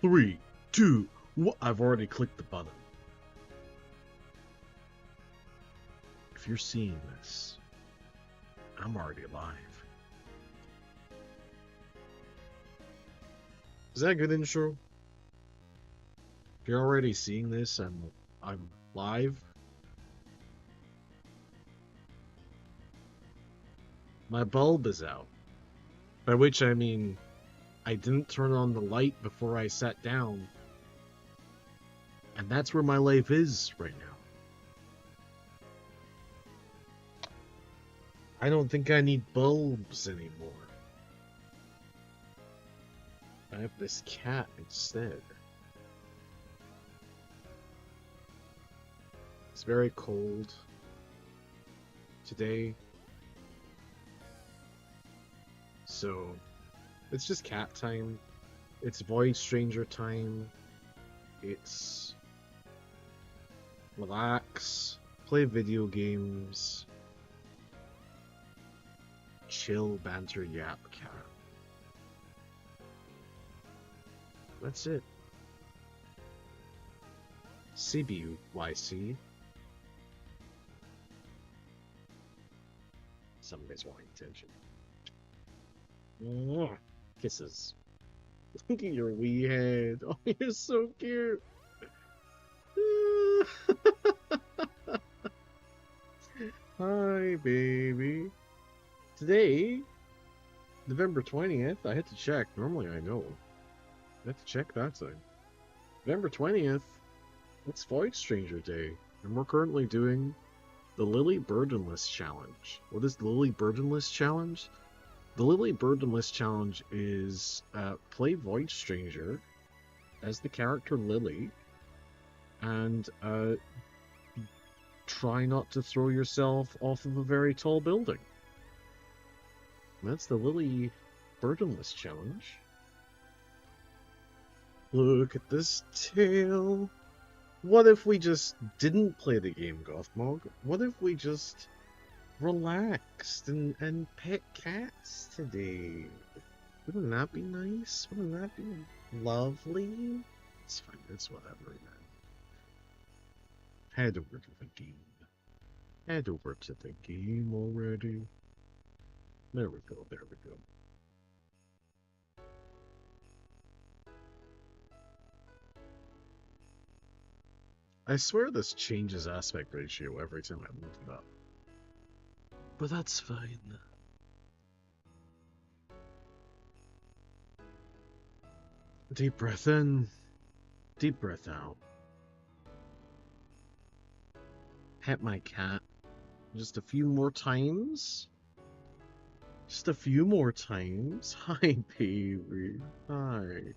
3, 2, 1. I've already clicked the button. If you're seeing this, I'm already alive. Is that a good intro? If you're already seeing this and I'm live, my bulb is out. By which I mean, I didn't turn on the light before I sat down. And that's where my life is right now. I don't think I need bulbs anymore. I have this cat instead. It's very cold today. So, it's just cat time. It's Void Stranger time. It's relax, play video games, chill, banter, yap, cat. That's it. CBYC. Somebody's wanting attention. Kisses. Look at your wee head. Oh, you're so cute. Hi, baby. Today, November 20th, I had to check. Normally I know. I had to check that time. November 20th, it's Void Stranger Day. And we're currently doing the Lillie Burdenless Challenge. What is the Lillie Burdenless Challenge? The Lillie Burdenless Challenge is play Void Stranger as the character Lillie and try not to throw yourself off of a very tall building. That's the Lillie Burdenless Challenge. Look at this tail. What if we just didn't play the game, Gothmog? What if we just relaxed and pet cats today? Wouldn't that be nice? Wouldn't that be lovely? It's fine, it's whatever, man. Head over to the game. Head over to the game already. There we go, there we go. I swear this changes aspect ratio every time I move it up. But that's fine. Deep breath in, deep breath out. Pet my cat just a few more times. Just a few more times. Hi, baby. Hi.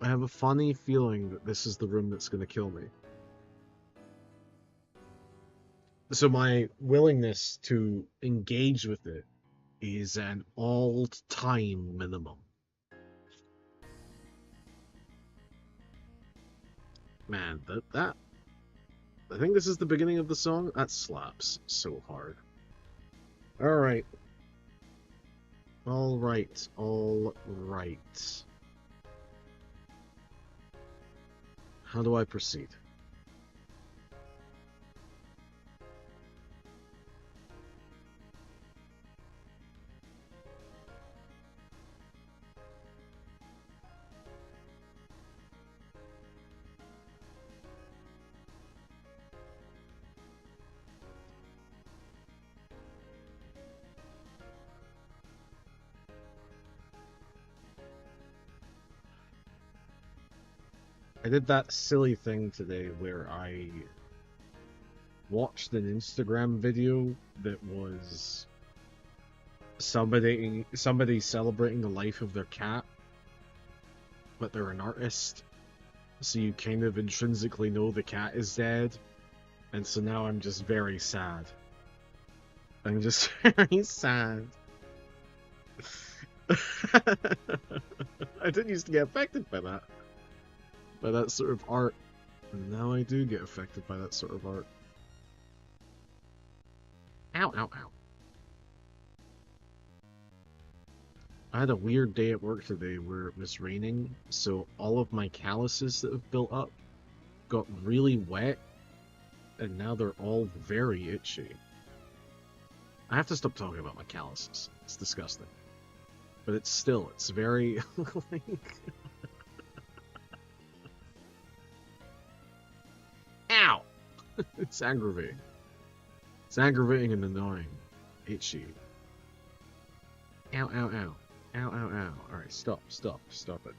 I have a funny feeling that this is the room that's going to kill me. So my willingness to engage with it is an all-time minimum. Man, that I think this is the beginning of the song. That slaps so hard. Alright. Alright. Alright. How do I proceed? I did that silly thing today where I watched an Instagram video that was somebody celebrating the life of their cat, but they're an artist, so you kind of intrinsically know the cat is dead, and so now I'm just very sad. I'm just very sad. I didn't used to get affected by that sort of art, and now I do get affected by that sort of art. Ow, ow, ow. I had a weird day at work today where it was raining, so all of my calluses that have built up got really wet, and now they're all very itchy. I have to stop talking about my calluses. It's disgusting. But it's very, like... Ow! It's aggravating. It's aggravating and annoying. Itchy. Ow, ow, ow. Ow, ow, ow. Alright, stop it.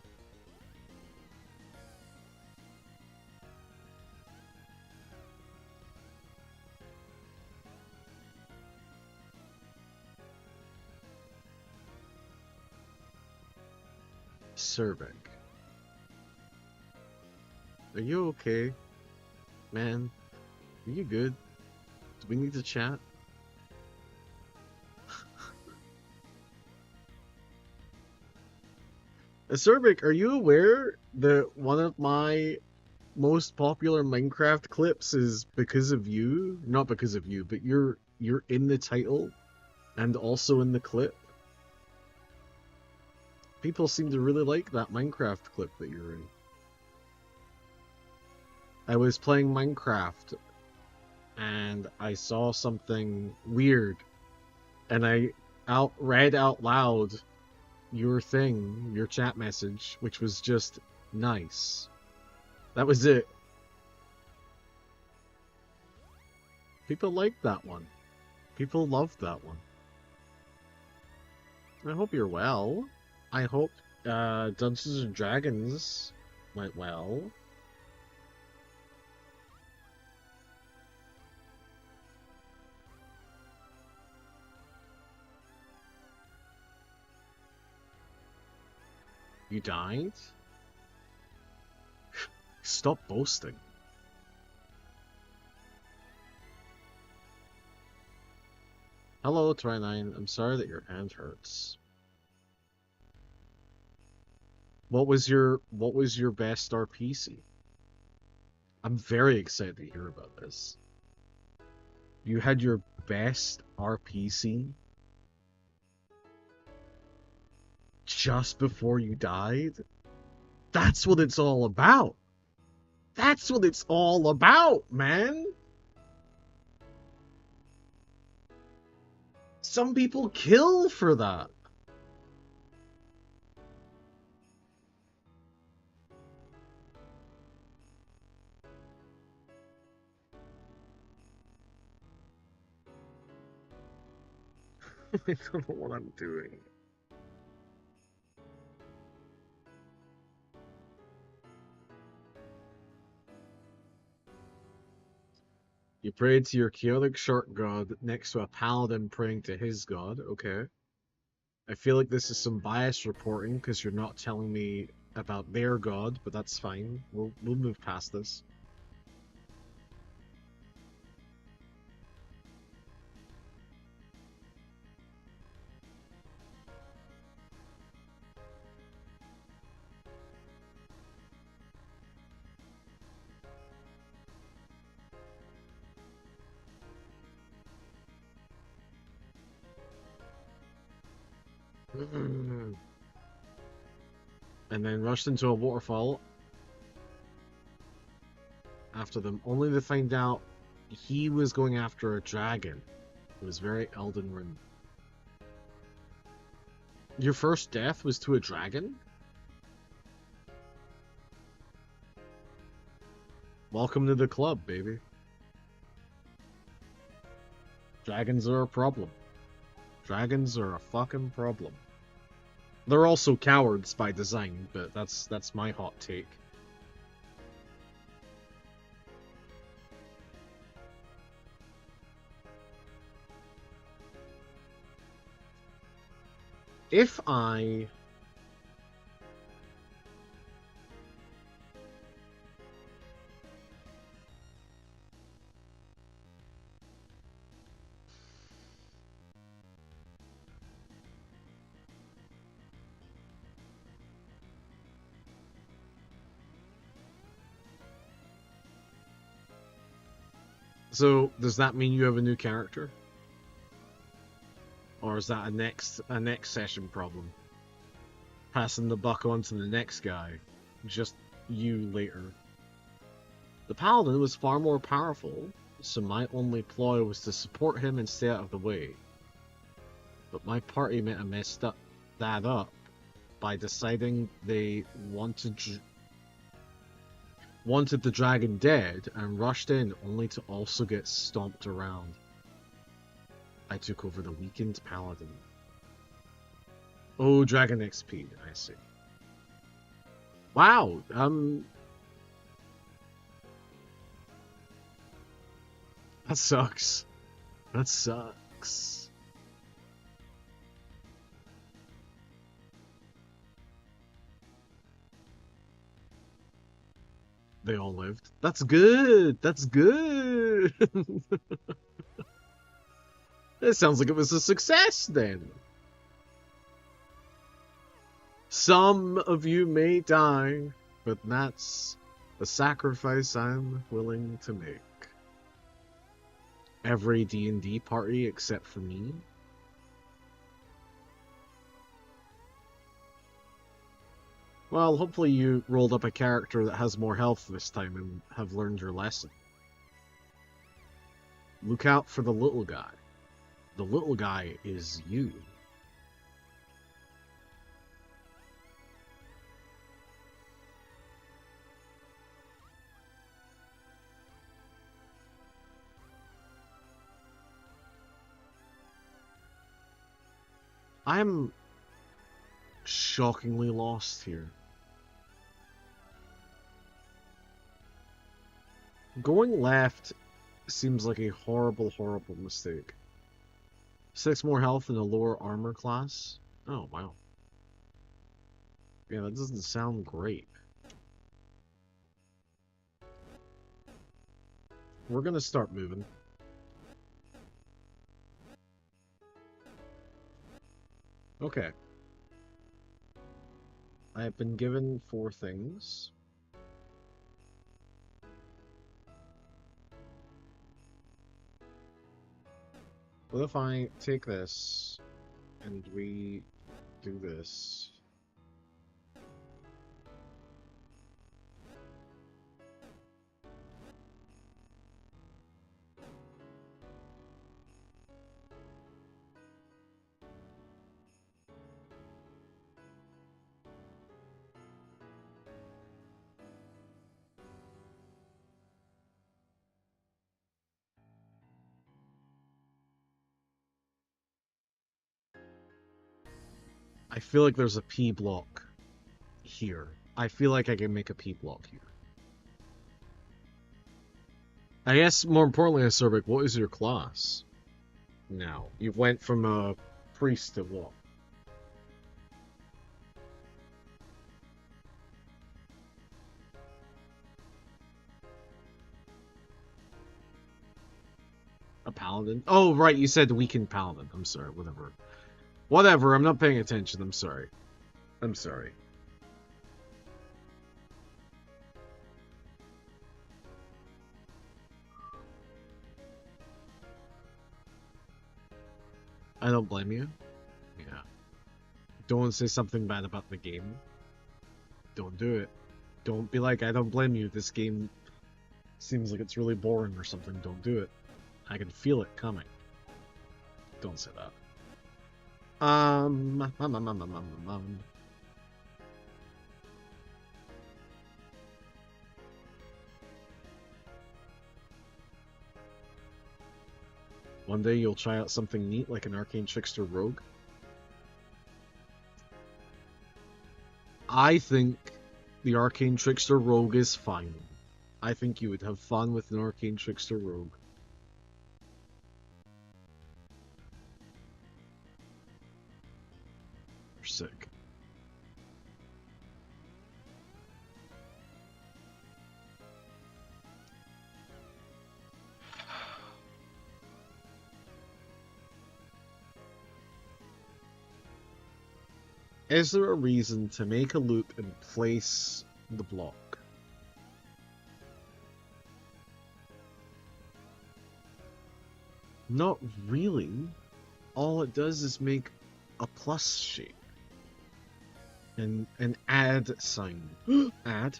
Cervic. Are you okay? Man, are you good? Do we need to chat? Cervic, are you aware that one of my most popular Minecraft clips is because of you? Not because of you, but you're in the title and also in the clip. People seem to really like that Minecraft clip that you're in. I was playing Minecraft and I saw something weird and I read out loud your thing, your chat message, which was just nice. That was it. People liked that one. People loved that one. I hope you're well. I hope Dungeons and Dragons went well. You died? Stop boasting. Hello, Try9. I'm sorry that your hand hurts. What was your best RPC? I'm very excited to hear about this. You had your best RPC just before you died? That's what it's all about. That's what it's all about, man. Some people kill for that. I don't know what I'm doing. You prayed to your chaotic shark god next to a paladin praying to his god. Okay. I feel like this is some biased reporting because you're not telling me about their god, but that's fine. We'll move past this. And then rushed into a waterfall after them, only to find out he was going after a dragon. It was very Elden Ring. Your first death was to a dragon? Welcome to the club, baby. Dragons are a problem. Dragons are a fucking problem. They're also cowards by design, but that's my hot take. If I... So, does that mean you have a new character? Or is that a next session problem? passing the buck on to the next guy. Just you later. The paladin was far more powerful, so my only ploy was to support him and stay out of the way. But my party may have messed that up by deciding they wanted the dragon dead and rushed in only to also get stomped around. I took over the weakened paladin. Oh, dragon XP, I see. Wow, that sucks. That sucks. They all lived. That's good. That's good. It sounds like it was a success then. Some of you may die, but that's the sacrifice I'm willing to make. Every D&D party except for me. Well, hopefully you rolled up a character that has more health this time and have learned your lesson. Look out for the little guy. The little guy is you. I'm shockingly lost here. Going left seems like a horrible, horrible mistake. 6 more health in a lower armor class? Oh, wow. Yeah, that doesn't sound great. We're gonna start moving. Okay. I have been given 4 things. What if I take this and we do this? I feel like there's a P block here. I feel like I can make a P block here. I guess more importantly, Acerbic, what is your class? Now, you went from a priest to what? A paladin? Oh, right, you said weakened paladin. I'm sorry, whatever. Whatever, I'm not paying attention. I'm sorry. I'm sorry. I don't blame you. Yeah. Don't say something bad about the game. Don't do it. Don't be like, I don't blame you. This game seems like it's really boring or something. Don't do it. I can feel it coming. Don't say that. One day you'll try out something neat like an arcane trickster rogue. I think the arcane trickster rogue is fine. I think you would have fun with an arcane trickster rogue. You're sick. Is there a reason to make a loop and place the block? Not really. All it does is make a plus shape. An add sign. Add.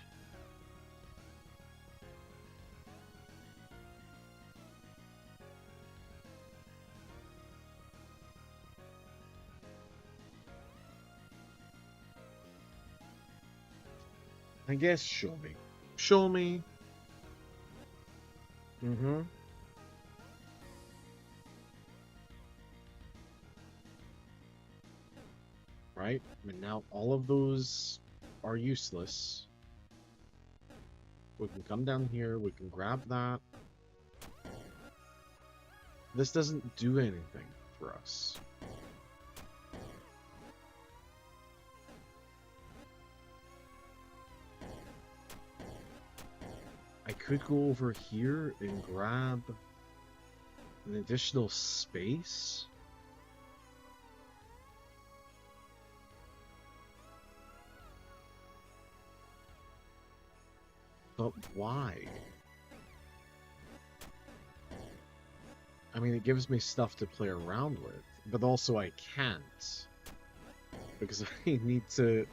I guess show me. Show me. Mm-hmm. Right? And now all of those are useless. We can come down here, we can grab that. This doesn't do anything for us. I could go over here and grab an additional space. But why? I mean, it gives me stuff to play around with, but also I can't. Because I need to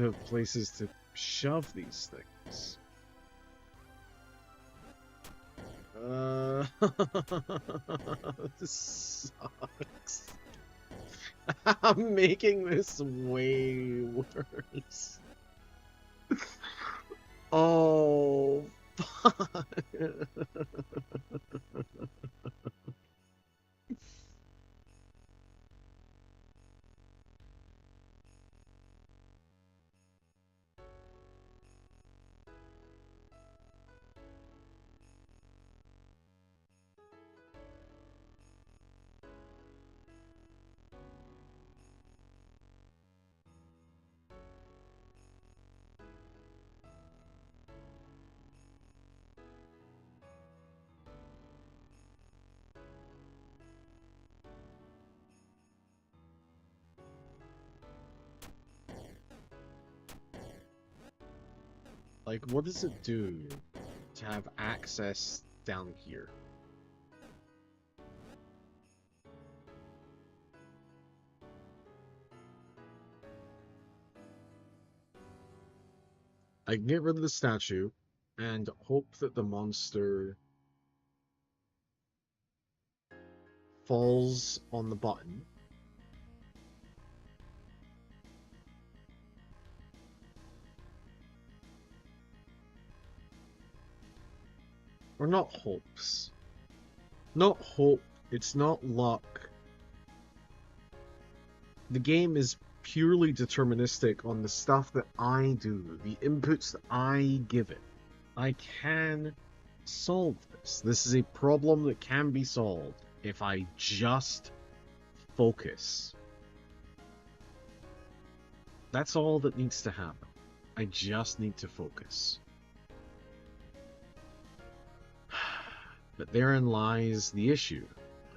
have places to shove these things. This sucks. I'm making this way worse. Oh, fuck. Like, what does it do to have access down here? I can get rid of the statue and hope that the monster falls on the button. Or not hopes. Not hope. It's not luck. The game is purely deterministic on the stuff that I do, the inputs that I give it. I can solve this. This is a problem that can be solved if I just focus. That's all that needs to happen. I just need to focus. But therein lies the issue,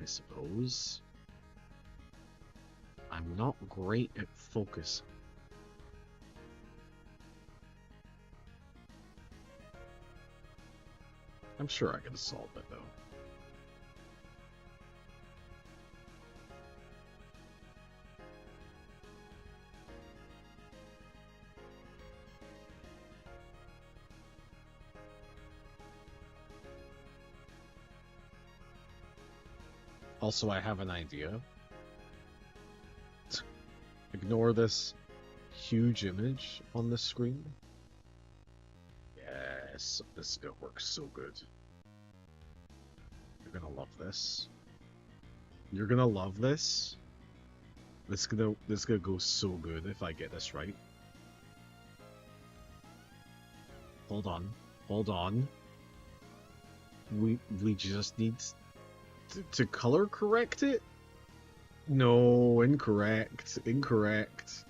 I suppose. I'm not great at focus. I'm sure I can solve it, though. Also, I have an idea. Ignore this huge image on the screen. Yes, this is gonna work so good. You're gonna love this. You're gonna love this. This is gonna go so good if I get this right. Hold on. Hold on. We just need to color correct it? No, incorrect. Incorrect.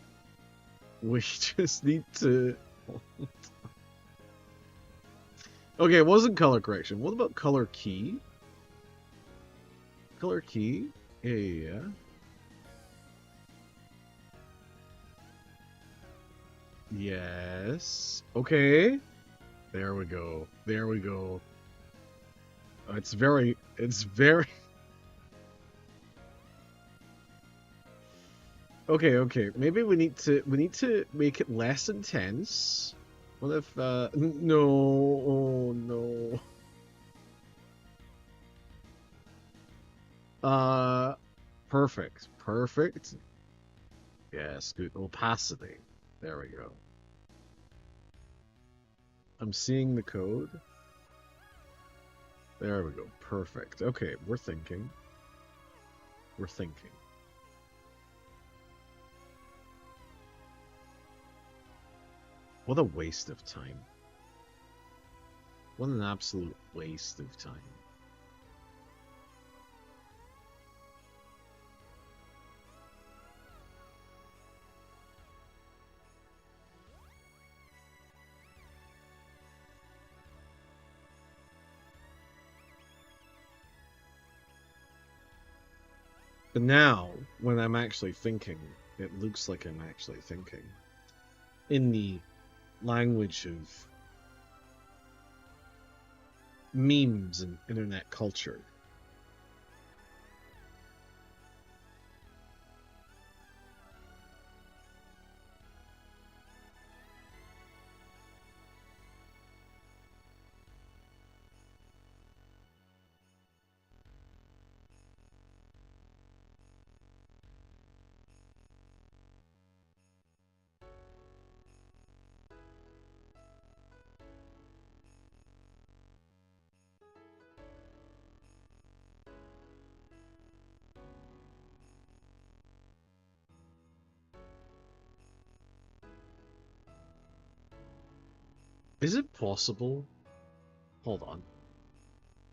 We just need to... Okay, it wasn't color correction. What about color key? Color key? Yeah. Yes. Okay. There we go. There we go. It's very... Okay. Maybe we need to make it less intense. What if no, oh no. Perfect. Perfect. Yes, good opacity. There we go. I'm seeing the code. There we go. Perfect. Okay, we're thinking. We're thinking. What a waste of time. What an absolute waste of time. But now, when I'm actually thinking, it looks like I'm actually thinking. In the language of memes and internet culture. Is it possible? Hold on.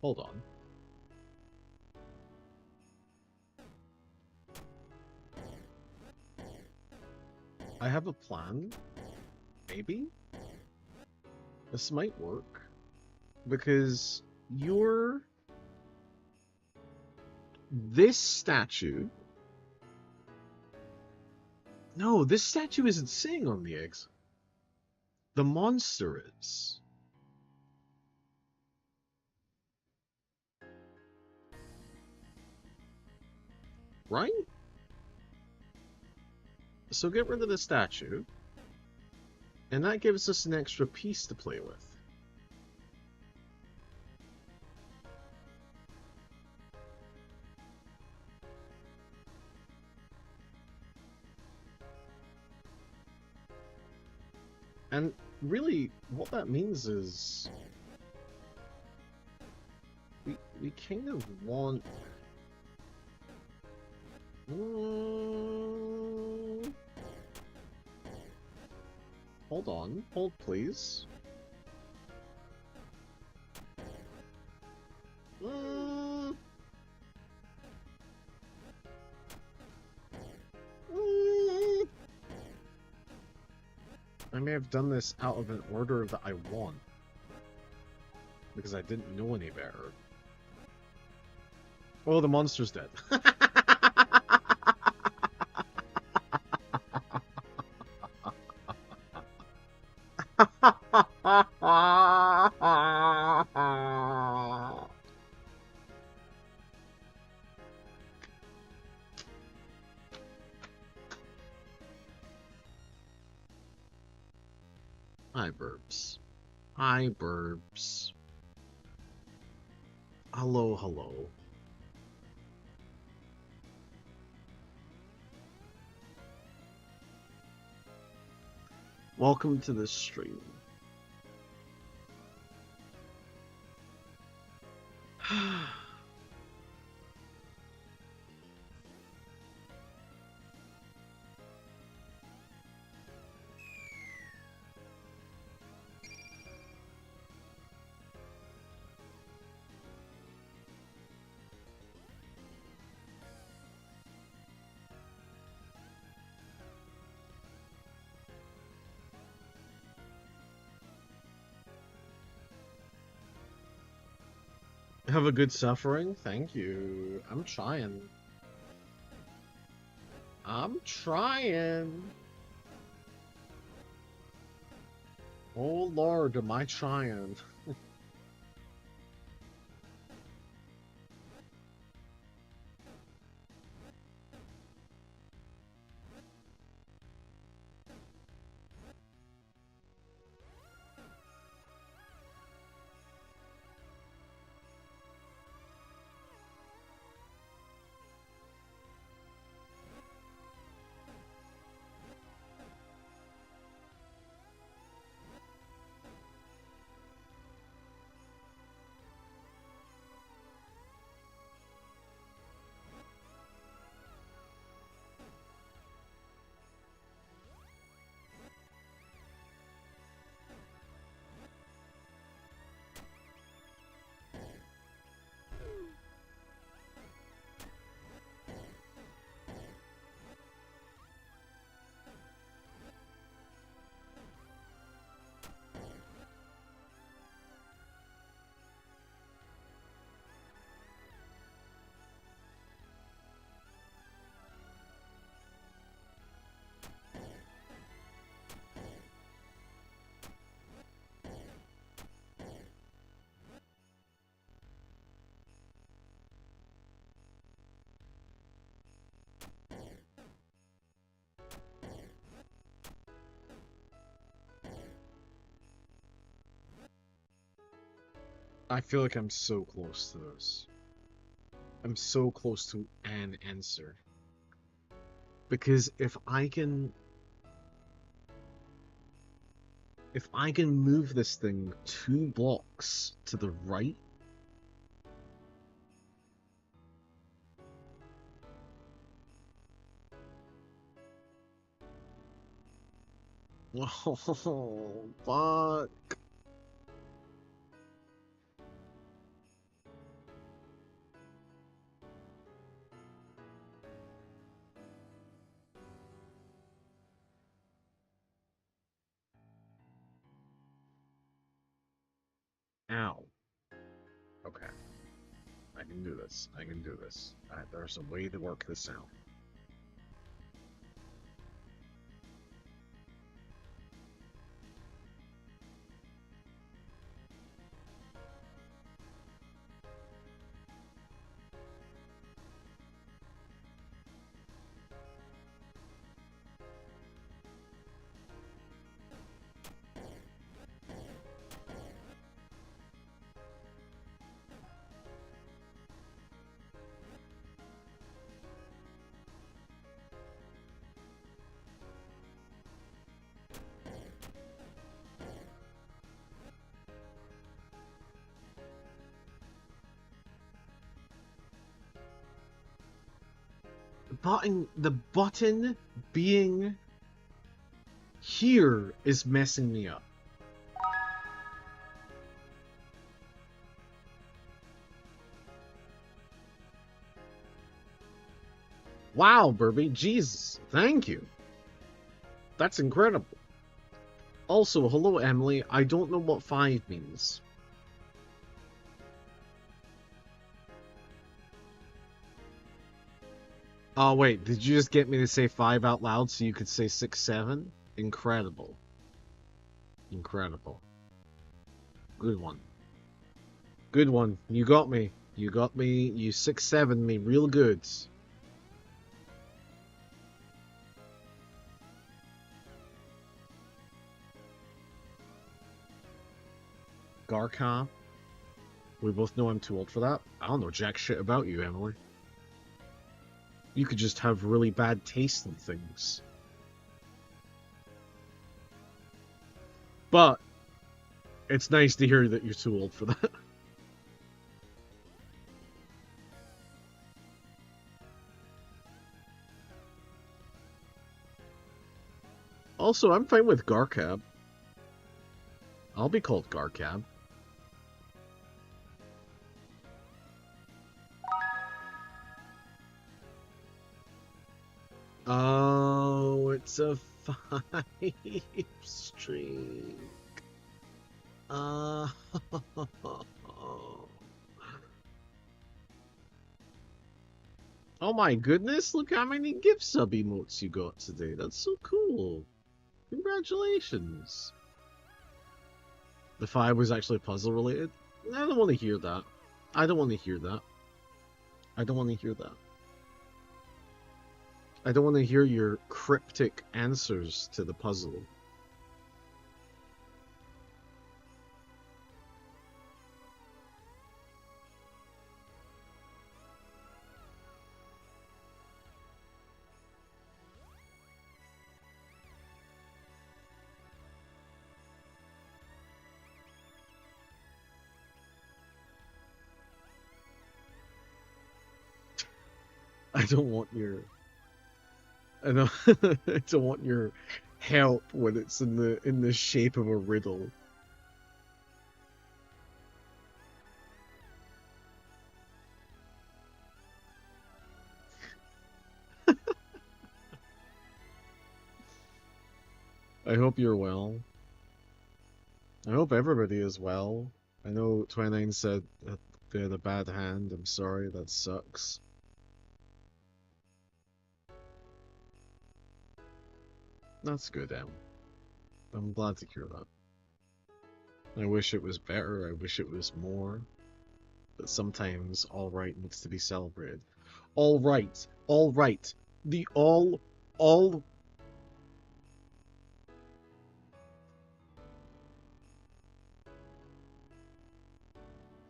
Hold on. I have a plan. Maybe? This might work. Because this statue... No, this statue isn't sitting on the eggs. The monster is. Right? So get rid of the statue. And that gives us an extra piece to play with. And really, what that means is... We kind of want... Hold on. Hold, please. I may have done this out of an order that I want. Because I didn't know any better. Oh, the monster's dead. Hi, Burbs. Hi, Burbs. Hello, hello. Welcome to the stream. Have a good suffering? Thank you. I'm trying. I'm trying. Oh Lord, am I trying. I feel like I'm so close to this. I'm so close to an answer. Because if I can move this thing 2 blocks to the right, oh, fuck. Ow. Okay. I can do this. I can do this. There's a way to work this out. The button being here is messing me up. Wow, Burby, Jesus, thank you. That's incredible. Also, hello, Emily. I don't know what 5 means. Oh, wait, did you just get me to say 5 out loud so you could say 6, 7? Incredible. Incredible. Good one. Good one. You got me. You got me. You 6, 7 me real good. Garka. We both know I'm too old for that. I don't know jack shit about you, Emily. You could just have really bad taste in things. But it's nice to hear that you're too old for that. Also, I'm fine with Garcab. I'll be called Garcab. Oh, it's a 5 streak. Oh my goodness, look how many gift sub emotes you got today. That's so cool. Congratulations. The 5 was actually puzzle related? I don't want to hear that. I don't want to hear that. I don't want to hear that. I don't want to hear your cryptic answers to the puzzle. I don't want your... I know. I don't want your help when it's in the shape of a riddle. I hope you're well. I hope everybody is well. I know 29 said that they had a bad hand. I'm sorry, that sucks. That's good, Em. I'm glad to hear that. I wish it was better, I wish it was more. But sometimes all right needs to be celebrated. All right, all right. The all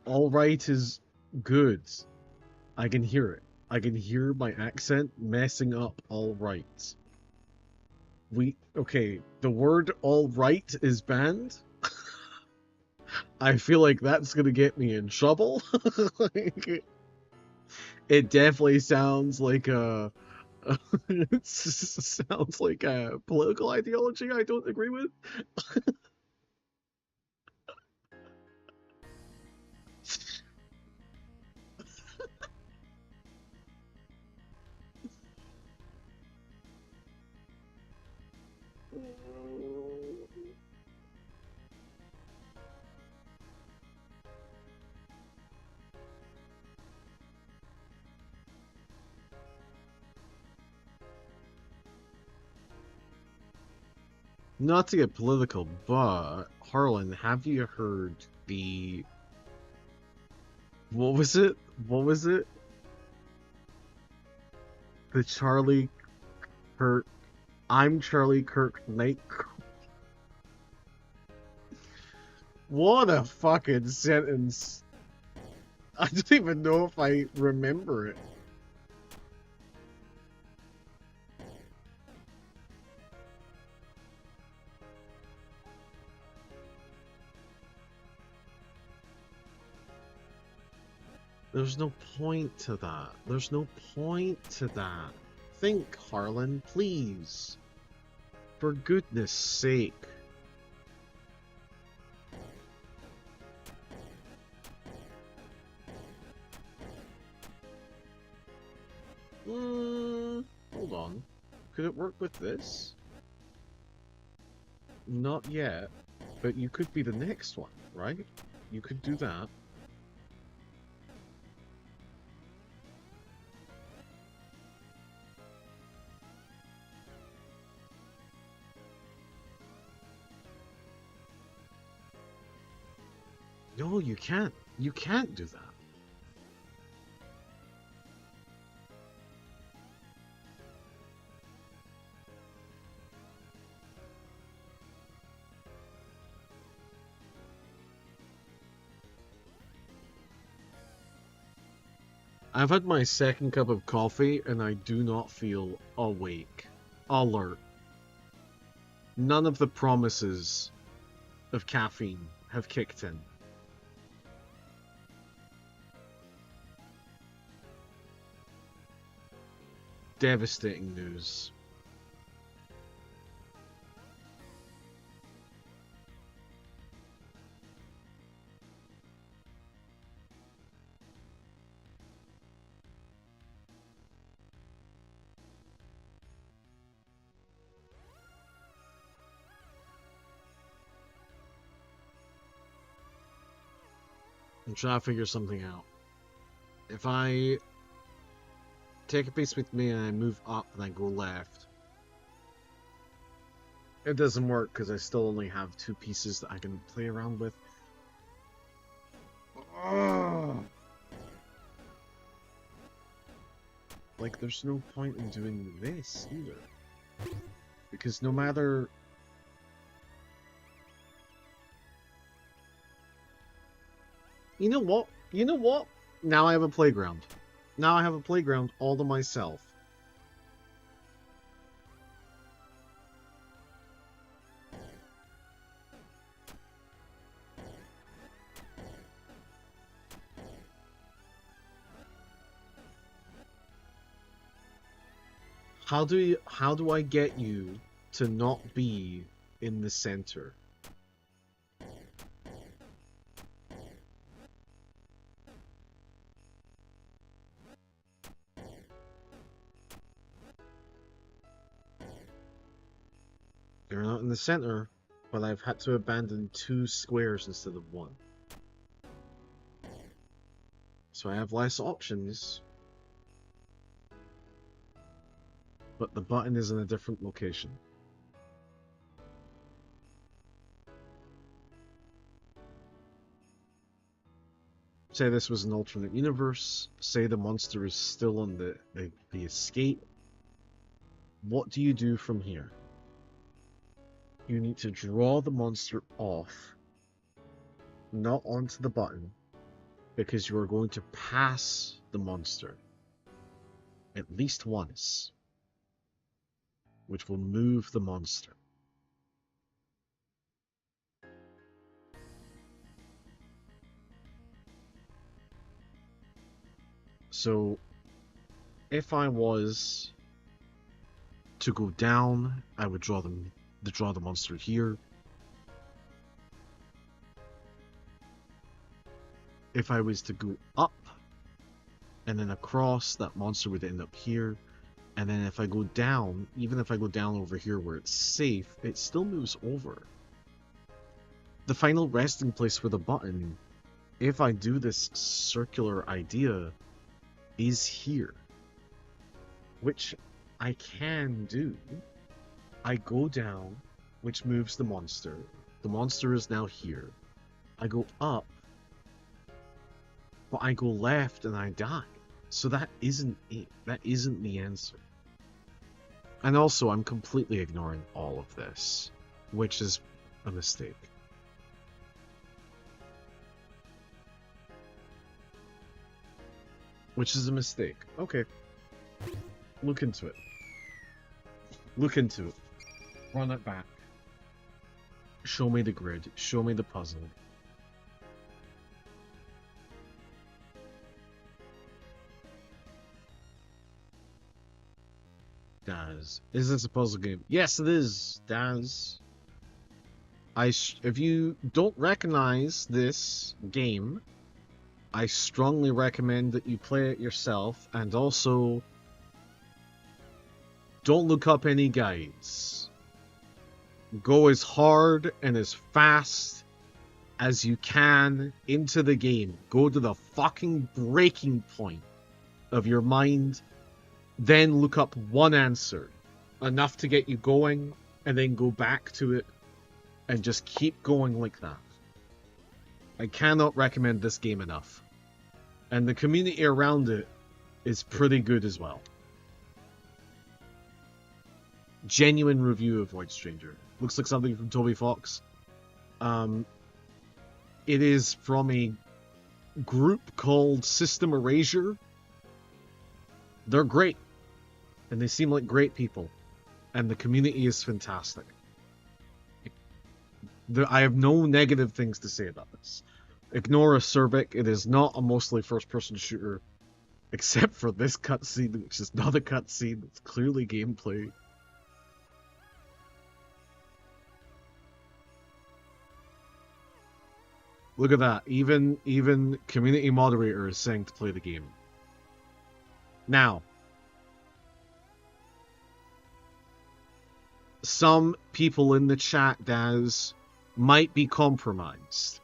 All right is good. I can hear it. I can hear my accent messing up all right. Okay, the word all right is banned. I feel like that's gonna get me in trouble. Like, it definitely sounds like a it sounds like a political ideology I don't agree with. Not to get political, but Harlan, have you heard the what was it? What was it? The Charlie Kirk I'm Charlie Kirk Knight. What a fucking sentence. I don't even know if I remember it. There's no point to that. There's no point to that. Think, Harlan, please. For goodness sake. Hold on. Could it work with this? Not yet. But you could be the next one, right? You could do that. No, you can't. You can't do that. I've had my second cup of coffee and I do not feel awake, alert. None of the promises of caffeine have kicked in. Devastating news. I'm trying to figure something out. If I take a piece with me and I move up and I go left, it doesn't work because I still only have 2 pieces that I can play around with. Ugh. Like, there's no point in doing this either. Because no matter... You know what? You know what? Now I have a playground. Now I have a playground all to myself. How do I get you to not be in the center? They're not in the center, but I've had to abandon 2 squares instead of 1. So I have less options. But the button is in a different location. Say this was an alternate universe. Say the monster is still on the escape. What do you do from here? You need to draw the monster off, not onto the button, because you are going to pass the monster at least once, which will move the monster. So, if I was to go down, I would draw the monster here. If I was to go up and then across, that monster would end up here. And then if I go down, even if I go down over here where it's safe, it still moves over. The final resting place for the button, if I do this circular idea, is here. Which I can do. I go down, which moves the monster. The monster is now here. I go up, but I go left and I die. So that isn't it. That isn't the answer. And also, I'm completely ignoring all of this, which is a mistake. Which is a mistake. Okay. Look into it. Look into it. Run it back. Show me the grid. Show me the puzzle. Daz. Is this a puzzle game? Yes, it is, Daz. If you don't recognize this game, I strongly recommend that you play it yourself, and also don't look up any guides. Go as hard and as fast as you can into the game. Go to the fucking breaking point of your mind. Then look up one answer. Enough to get you going, and then go back to it, and just keep going like that. I cannot recommend this game enough. And the community around it is pretty good as well. Genuine review of Void Stranger. Looks like something from Toby Fox. It is from a group called System Erasure. They're great. And they seem like great people. And the community is fantastic. I have no negative things to say about this. Ignore Acerbic. It is not a mostly first-person shooter. Except for this cutscene, which is not a cutscene. It's clearly gameplay. Look at that. Even community moderator is saying to play the game. Now, some people in the chat, Daz, might be compromised.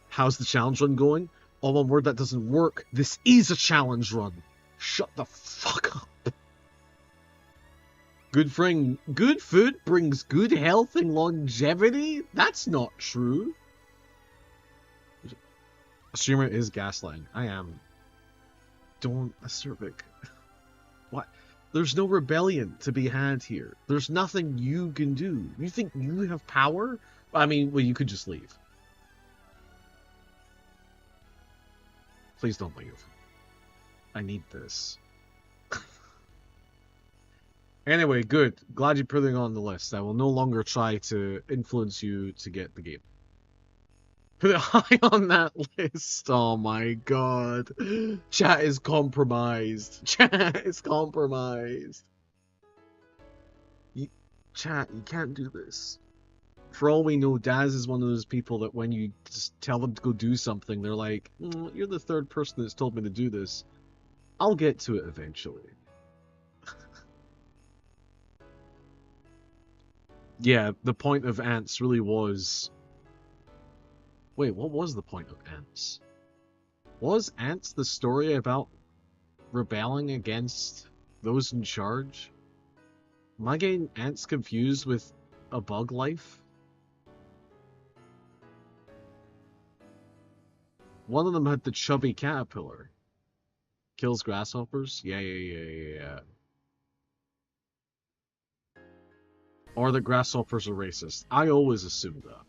How's the challenge run going? Oh, one word, that doesn't work. This is a challenge run. Shut the fuck up. Good food brings good health and longevity? That's not true. A streamer is gaslighting. I am. Don't Acerbic. What? There's no rebellion to be had here. There's nothing you can do. You think you have power? I mean, well, you could just leave. Please don't leave. I need this. Anyway, good. Glad you're putting it on the list. I will no longer try to influence you to get the game. Put it high on that list. Oh my god. Chat is compromised. Chat is compromised. Chat, you can't do this. For all we know, Daz is one of those people that when you just tell them to go do something, they're like, you're the third person that's told me to do this. I'll get to it eventually. Yeah, the point of Ants really was... Wait, what was the point of Ants? Was Ants the story about rebelling against those in charge? Am I getting Ants confused with A Bug Life? One of them had the chubby caterpillar. Kills grasshoppers? Yeah. Or the grasshoppers are racist. I always assumed that.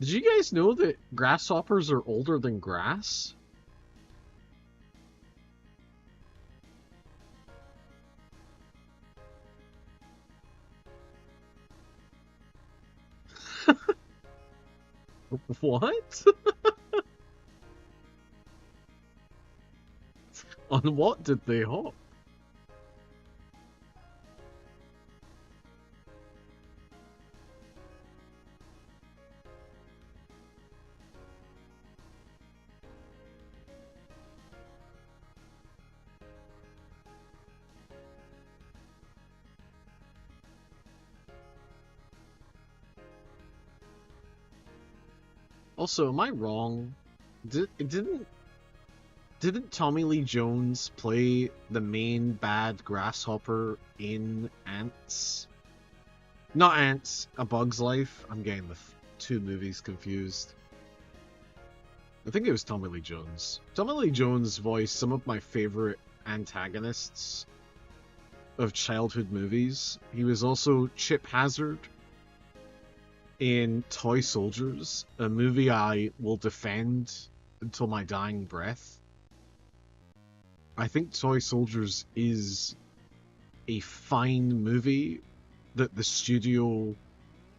Did you guys know that grasshoppers are older than grass? What? On what did they hop? Also, am I wrong? Didn't Tommy Lee Jones play the main bad grasshopper in Ants? Not Ants, A Bug's Life. I'm getting the two movies confused. I think it was Tommy Lee Jones. Tommy Lee Jones voiced some of my favorite antagonists of childhood movies. He was also Chip Hazard in Toy Soldiers, a movie I will defend until my dying breath. I think Toy Soldiers is a fine movie that the studio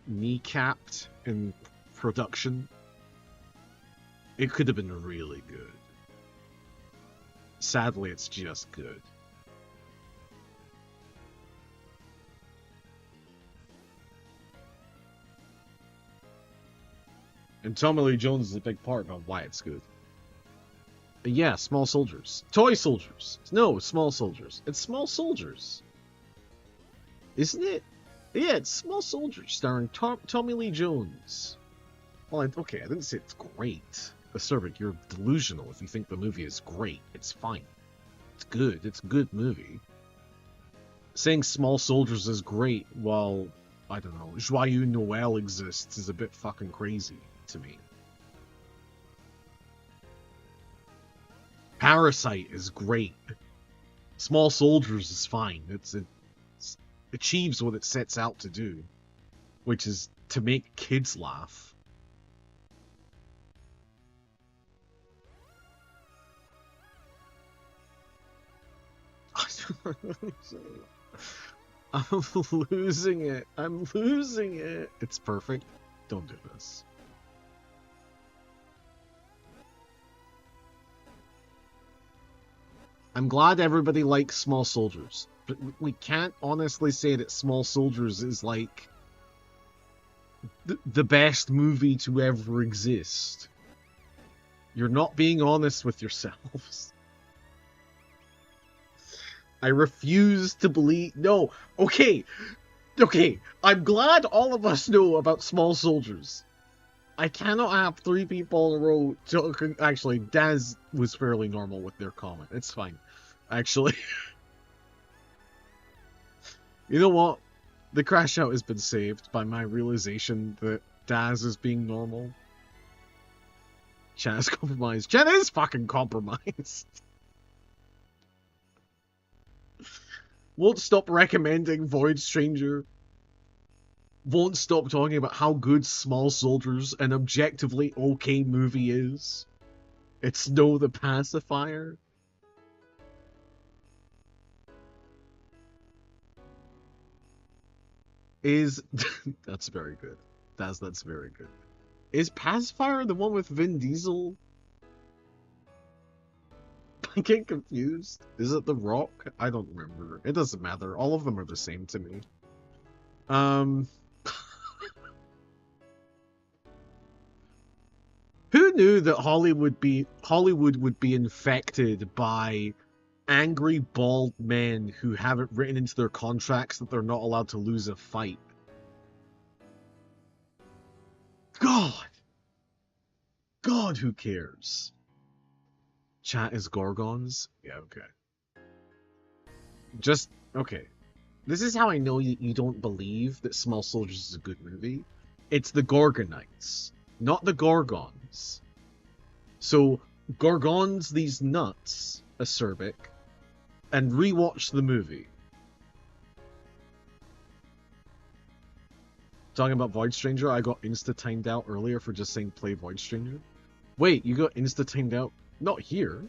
kneecapped in production. It could have been really good. Sadly, it's just good. And Tommy Lee Jones is a big part of why it's good. But yeah, Small Soldiers. Toy Soldiers. No, Small Soldiers. It's Small Soldiers. Isn't it? Yeah, it's Small Soldiers starring Tommy Lee Jones. Well, okay, I didn't say it's great. Servant, you're delusional if you think the movie is great. It's fine. It's good. It's a good movie. Saying Small Soldiers is great while, I don't know, Joyeux Noel exists is a bit fucking crazy to me. Parasite is great. Small Soldiers is fine. It achieves what it sets out to do, which is to make kids laugh. I'm losing it. I'm losing it. It's perfect. Don't do this. I'm glad everybody likes Small Soldiers, but we can't honestly say that Small Soldiers is like the best movie to ever exist. You're not being honest with yourselves. I refuse to believe. No, okay. I'm glad all of us know about Small Soldiers. I cannot have three people in a row talking. Actually, Daz was fairly normal with their comment. It's fine. Actually. You know what? The crash out has been saved by my realization that Daz is being normal. Chat is compromised. Chat is fucking compromised. Won't stop recommending Void Stranger. Won't stop talking about how good Small Soldiers, an objectively okay movie, is. It's Snow the Pacifier. That's very good. That's very good. Is Pacifier the one with Vin Diesel? I get confused. Is it The Rock? I don't remember. It doesn't matter. All of them are the same to me. Who knew that Hollywood would be infected by angry bald men who have it written into their contracts that they're not allowed to lose a fight? God, who cares? Chat is Gorgons? Yeah, okay. Okay. This is how I know you don't believe that Small Soldiers is a good movie. It's the Gorgonites, not the Gorgons. So, Gorgons these nuts, acerbic, and rewatch the movie. Talking about Void Stranger, I got insta-timed out earlier for just saying play Void Stranger. Wait, you got insta-timed out? Not here.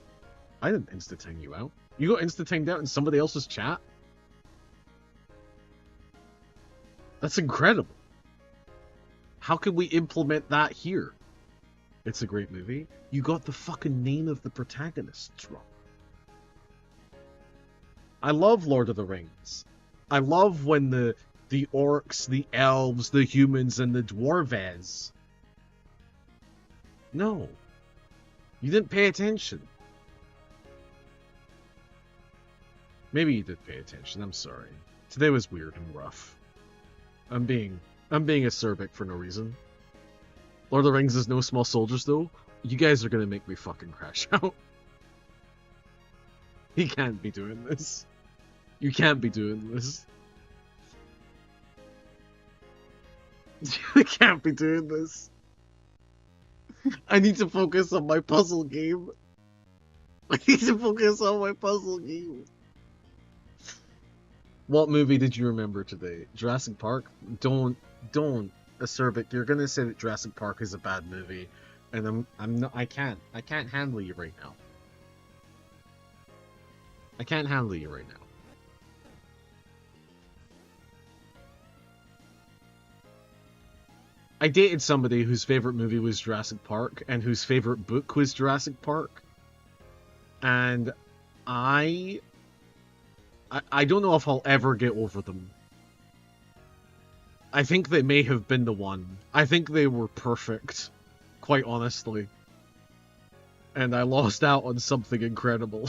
I didn't insta-time you out. You got insta-timed out in somebody else's chat? That's incredible. How can we implement that here? It's a great movie. You got the fucking name of the protagonists wrong. I love Lord of the Rings. I love when the orcs, the elves, the humans, and the dwarves. No. You didn't pay attention. Maybe you did pay attention, I'm sorry. Today was weird and rough. I'm being acerbic for no reason. Lord of the Rings is no small soldiers though. You guys are gonna make me fucking crash out. He can't be doing this. You can't be doing this. You can't be doing this. I need to focus on my puzzle game. I need to focus on my puzzle game. What movie did you remember today? Jurassic Park? Don't, acerbic. You're gonna say that Jurassic Park is a bad movie, and I can't handle you right now. I can't handle you right now. I dated somebody whose favorite movie was Jurassic Park, and whose favorite book was Jurassic Park, and I don't know if I'll ever get over them. I think they may have been the one. I think they were perfect, quite honestly. And I lost out on something incredible.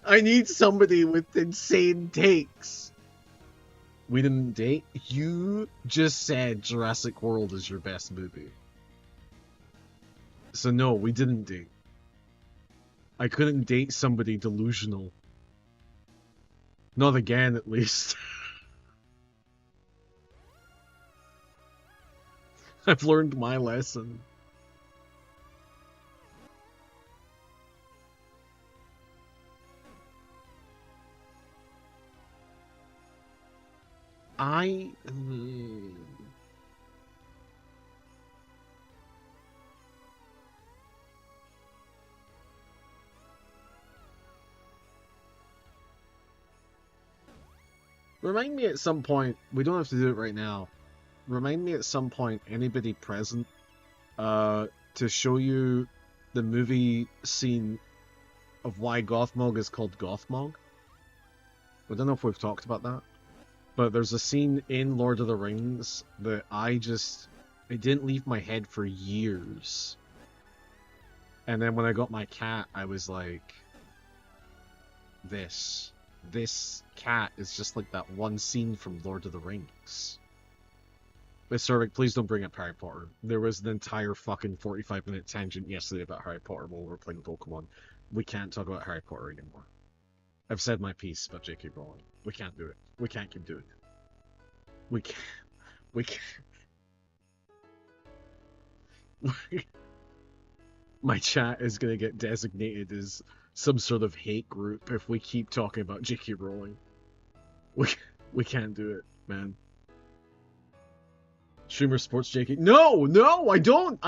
I need somebody with insane takes. We didn't date? You just said Jurassic World is your best movie. So no, we didn't date. I couldn't date somebody delusional. Not again, at least. I've learned my lesson. Remind me at some point, we don't have to do it right now, remind me at some point, anybody present, to show you the movie scene of why Gothmog is called Gothmog. I don't know if we've talked about that, but there's a scene in Lord of the Rings that it didn't leave my head for years. And then when I got my cat, I was like, this cat is just like that one scene from Lord of the Rings. But Cervic, please don't bring up Harry Potter. There was an entire fucking 45-minute tangent yesterday about Harry Potter while we were playing Pokemon. We can't talk about Harry Potter anymore. I've said my piece about J.K. Rowling. We can't do it. We can't keep doing it. We can't. My chat is gonna get designated as some sort of hate group if we keep talking about J.K. Rowling. We can't do it, man. Streamer Sports J.K. No, I don't.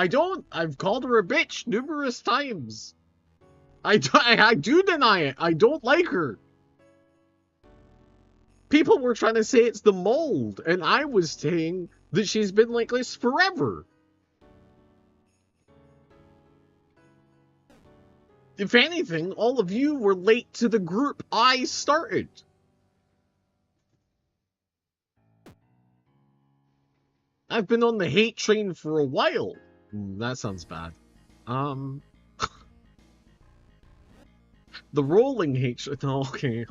I've called her a bitch numerous times. I do deny it. I don't like her. People were trying to say it's the mold, and I was saying that she's been like this forever. If anything, all of you were late to the group I started. I've been on the hate train for a while. That sounds bad. The rolling hate train. Okay,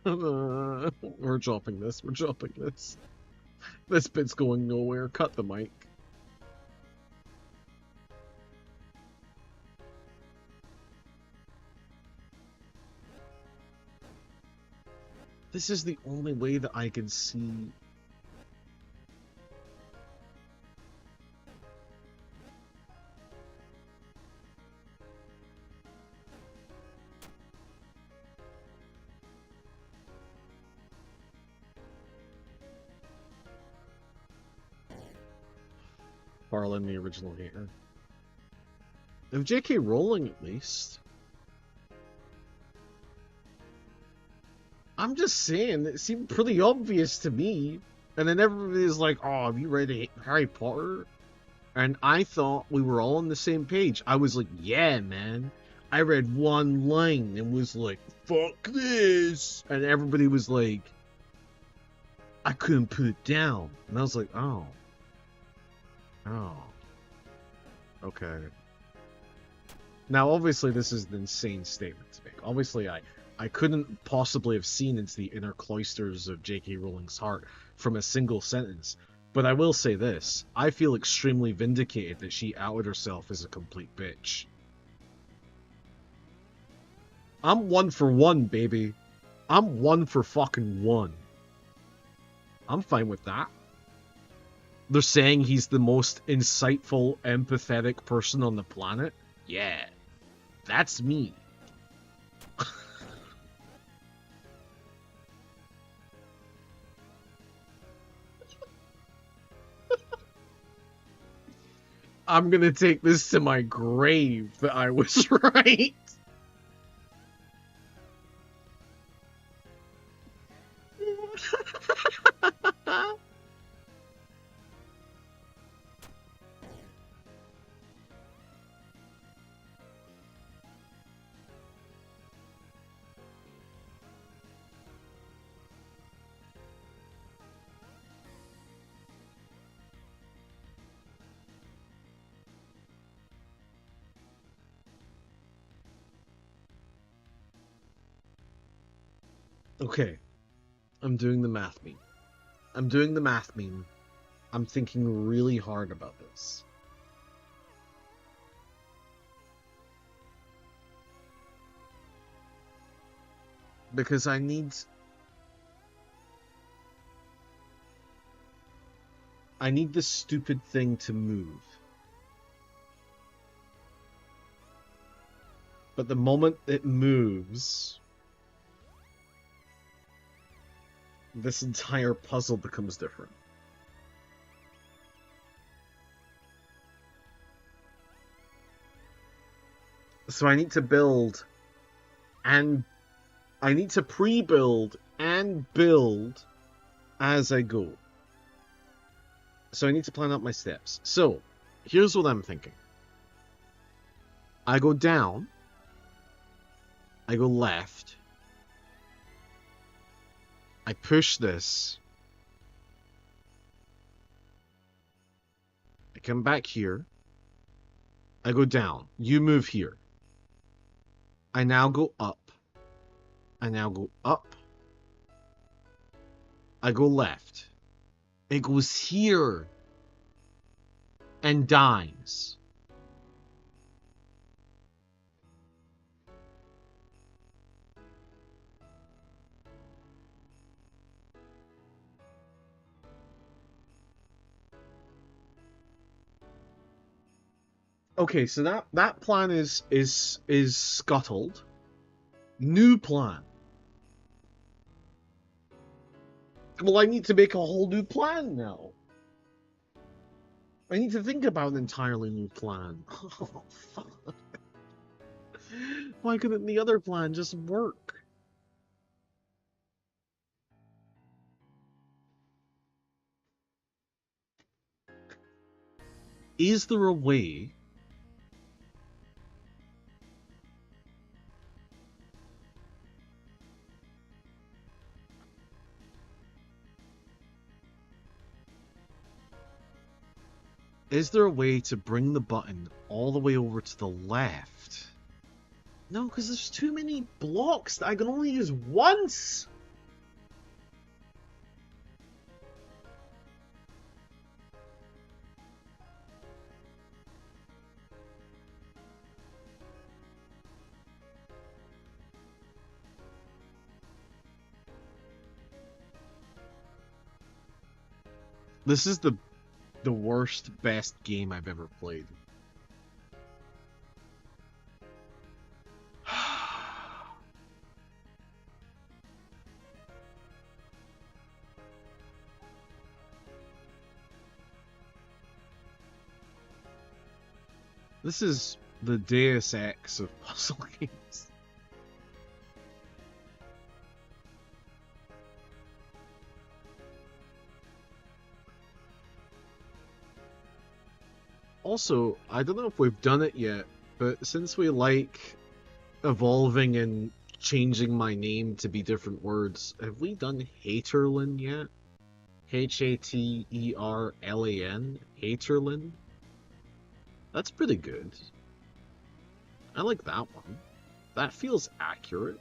we're dropping this. We're dropping this. This bit's going nowhere. Cut the mic. This is the only way that I can see. McFarlane the original hater. Of J.K. Rowling, at least. I'm just saying, it seemed pretty obvious to me. And then everybody's like, oh, have you read Harry Potter? And I thought we were all on the same page. I was like, yeah, man. I read one line and was like, fuck this. And everybody was like, I couldn't put it down. And I was like, oh. Oh. Okay. Now, obviously, this is an insane statement to make. Obviously, I couldn't possibly have seen into the inner cloisters of J.K. Rowling's heart from a single sentence. But I will say this. I feel extremely vindicated that she outed herself as a complete bitch. I'm 1 for 1, baby. I'm 1 for fucking 1. I'm fine with that. They're saying he's the most insightful, empathetic person on the planet. Yeah. That's me. I'm gonna take this to my grave that I was right. Okay. I'm doing the math meme. I'm doing the math meme. I'm thinking really hard about this. Because I need this stupid thing to move. But the moment it moves, this entire puzzle becomes different. So I need to build, and I need to pre-build and build as I go. So I need to plan out my steps. So, here's what I'm thinking. I go down, I go left, I push this, I come back here, I go down, you move here. I now go up, I now go up, I go left, it goes here, and dies. Okay, so that plan is scuttled. New plan. Well, I need to make a whole new plan now. I need to think about an entirely new plan. Oh, fuck. Why couldn't the other plan just work? Is there a way? Is there a way to bring the button all the way over to the left? No, because there's too many blocks that I can only use once. This is the worst, best game I've ever played. This is the Deus Ex of puzzle games. Also, I don't know if we've done it yet, but since we like evolving and changing my name to be different words, have we done Haterlin yet? Haterlan? Haterlin? That's pretty good. I like that one. That feels accurate.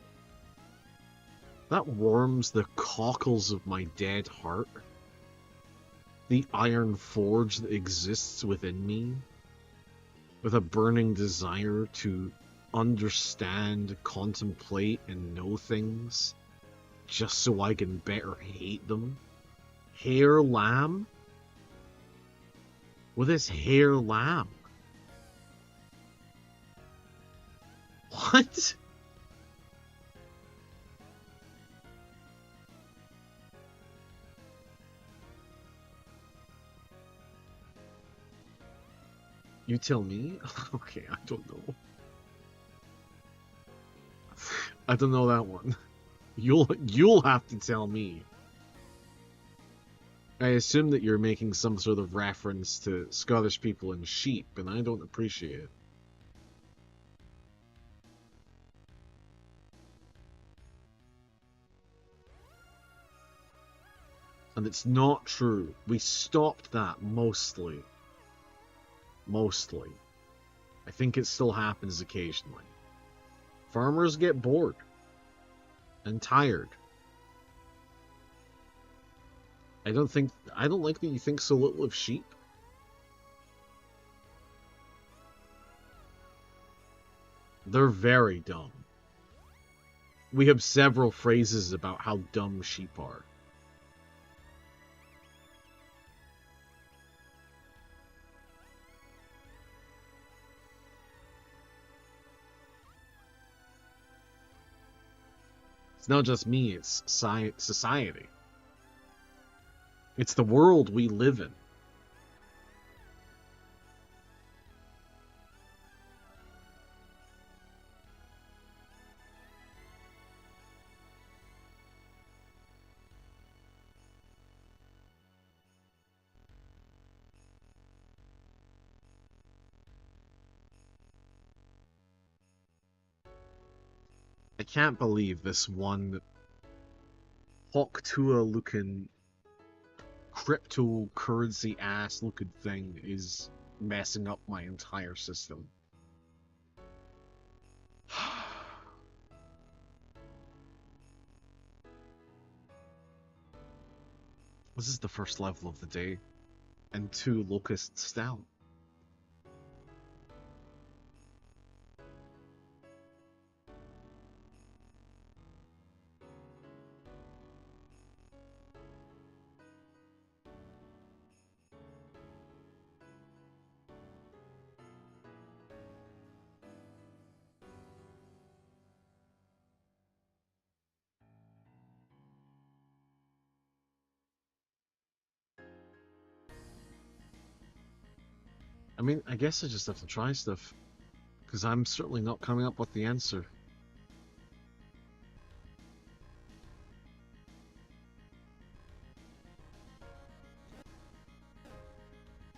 That warms the cockles of my dead heart. The iron forge that exists within me, with a burning desire to understand, contemplate, and know things, just so I can better hate them. Hair lamb? What is hair lamb? What? You tell me? Okay, I don't know. I don't know that one. You'll have to tell me. I assume that you're making some sort of reference to Scottish people and sheep, and I don't appreciate it. And it's not true. We stopped that mostly. Mostly. I think it still happens occasionally. Farmers get bored. And tired. I don't like that you think so little of sheep. They're very dumb. We have several phrases about how dumb sheep are. It's not just me, it's society. It's the world we live in. I can't believe this one Hawktua looking cryptocurrency ass looking thing is messing up my entire system. This is the first level of the day, and 2 locusts down. I mean, I guess I just have to try stuff, because I'm certainly not coming up with the answer.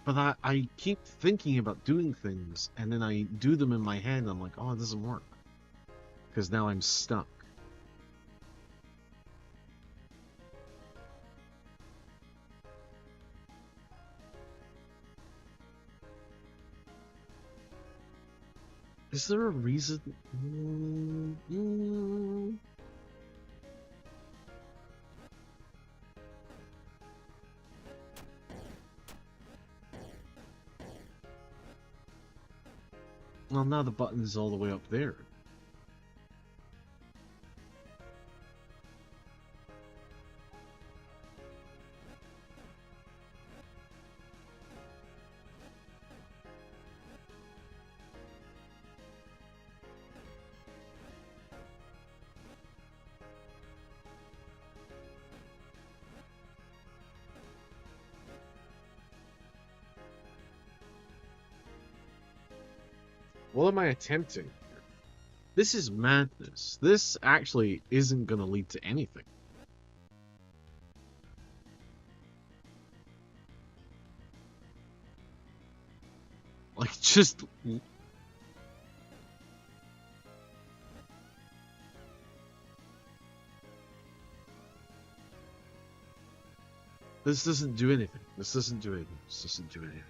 But I keep thinking about doing things, and then I do them in my head, and I'm like, oh, it doesn't work. Because now I'm stuck. Is there a reason? Well, now the button is all the way up there. What am I attempting? This is madness. This actually isn't going to lead to anything. Like, just... This doesn't do anything. This doesn't do anything. This doesn't do anything.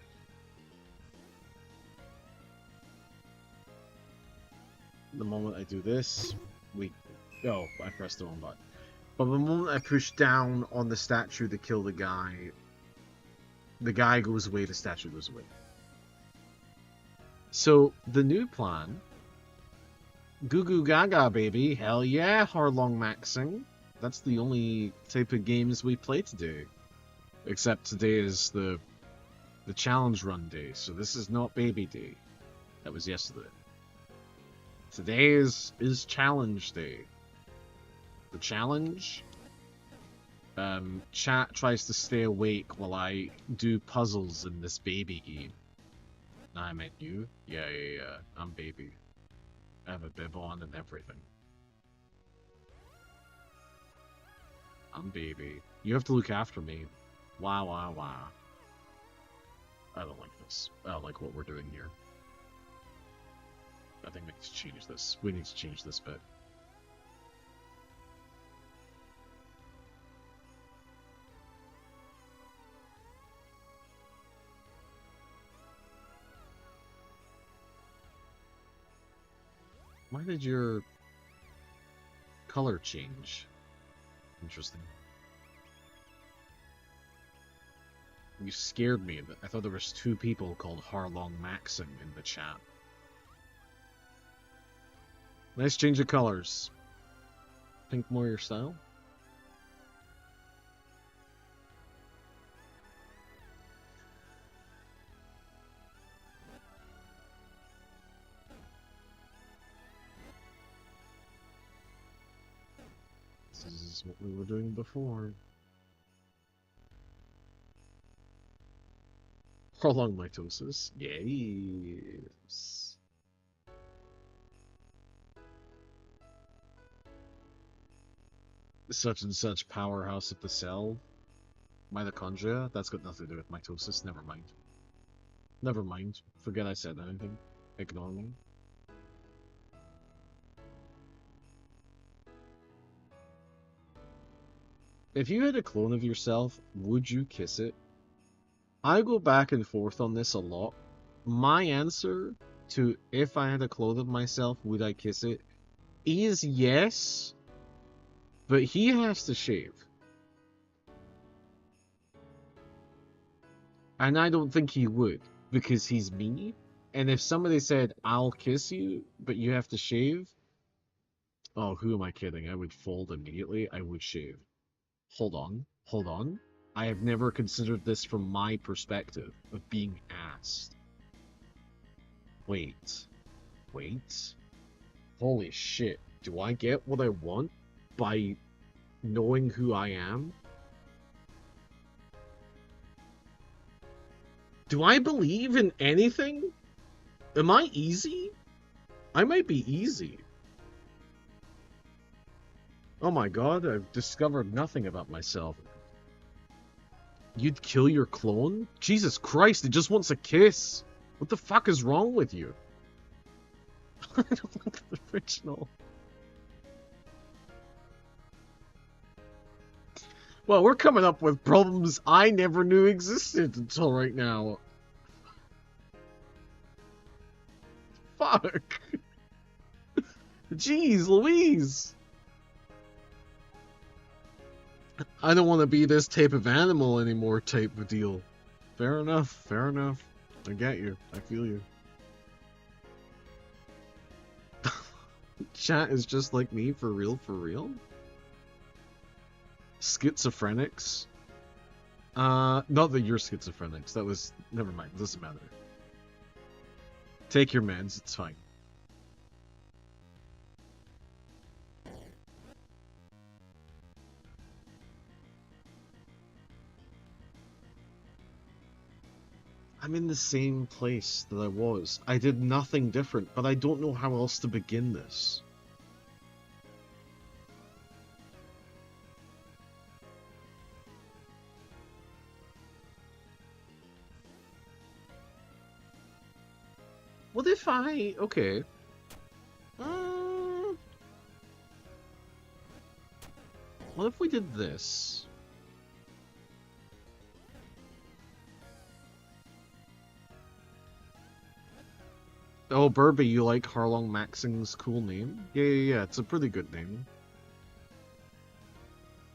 The moment I do this, oh, I pressed the wrong button. But the moment I push down on the statue to kill the guy goes away, the statue goes away. So, the new plan... Goo Goo Gaga, baby. Hell yeah, Harlong Maxing. That's the only type of games we play today. Except today is the challenge run day, so this is not baby day. That was yesterday. Today is challenge day. The challenge? Chat tries to stay awake while I do puzzles in this baby game. Nah, I meant you. Yeah. I'm baby. I have a bib on and everything. I'm baby. You have to look after me. Wow. I don't like this. I don't like what we're doing here. I think we need to change this. We need to change this bit. Why did your color change? Interesting. You scared me. I thought there was 2 people called Harlong Maxim in the chat. Nice change of colors. Pink more your style? This is what we were doing before. Prolonged mitosis. Yes. Such and such powerhouse of the cell. Mitochondria? That's got nothing to do with mitosis. Never mind. Never mind. Forget I said anything. Ignore me. If you had a clone of yourself, would you kiss it? I go back and forth on this a lot. My answer to if I had a clone of myself, would I kiss it, is yes, but he has to shave. And I don't think he would, because he's me. And if somebody said, I'll kiss you, but you have to shave, oh, who am I kidding? I would fold immediately. I would shave. Hold on. I have never considered this from my perspective of being asked. Wait. Holy shit. Do I get what I want by knowing who I am? Do I believe in anything? Am I easy? I might be easy. Oh my god, I've discovered nothing about myself. You'd kill your clone? Jesus Christ, it just wants a kiss. What the fuck is wrong with you? I don't like the original. Well, we're coming up with problems I never knew existed until right now. Fuck. Jeez Louise. I don't want to be this type of animal anymore type of deal. Fair enough. I get you. I feel you. Chat is just like me, for real? Schizophrenics? Not that you're schizophrenics. That was... Never mind. It doesn't matter. Take your meds. It's fine. I'm in the same place that I was. I did nothing different, but I don't know how else to begin this. What if I... Okay. What if we did this? Oh, Burby, you like Harlong Maxing's cool name? Yeah, it's a pretty good name.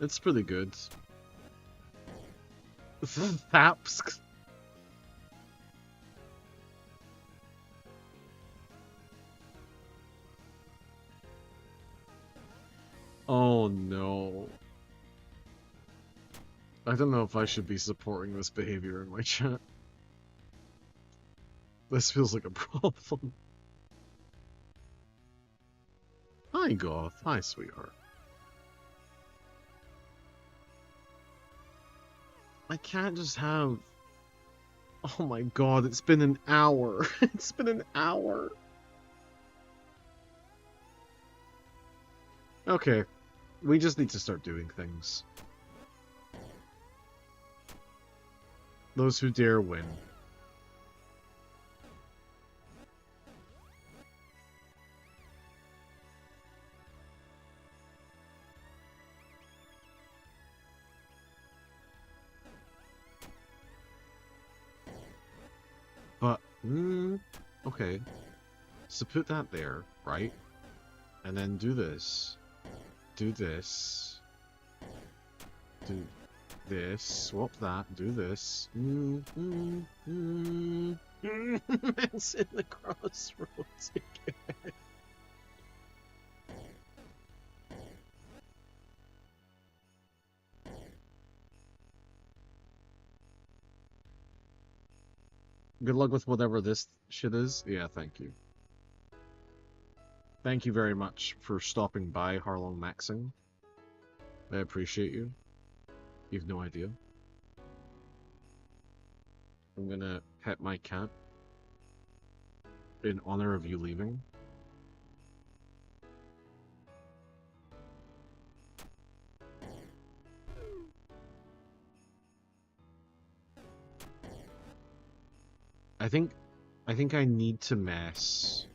It's pretty good. Thaps. Oh no. I don't know if I should be supporting this behavior in my chat. This feels like a problem. Hi, Goth. Hi, sweetheart. I can't just have... Oh my god, it's been an hour. It's been an hour. Okay. We just need to start doing things. Those who dare win. But, okay. So put that there, right? And then do this. Do this. Do this. Swap that. Do this. It's in the crossroads again. Good luck with whatever this shit is. Yeah, thank you. Thank you very much for stopping by, Harlong Maxing. I appreciate you. You've no idea. I'm gonna pet my cat in honor of you leaving. I think I need to mess.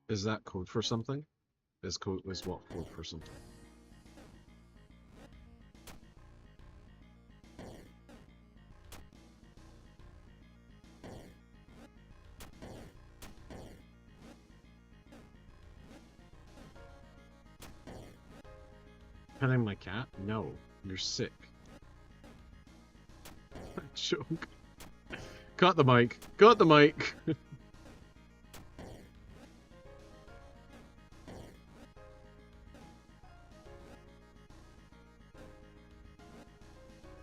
Is that code for something? Is what code for something? Petting my cat? No, you're sick. Joke. Cut the mic. Cut the mic.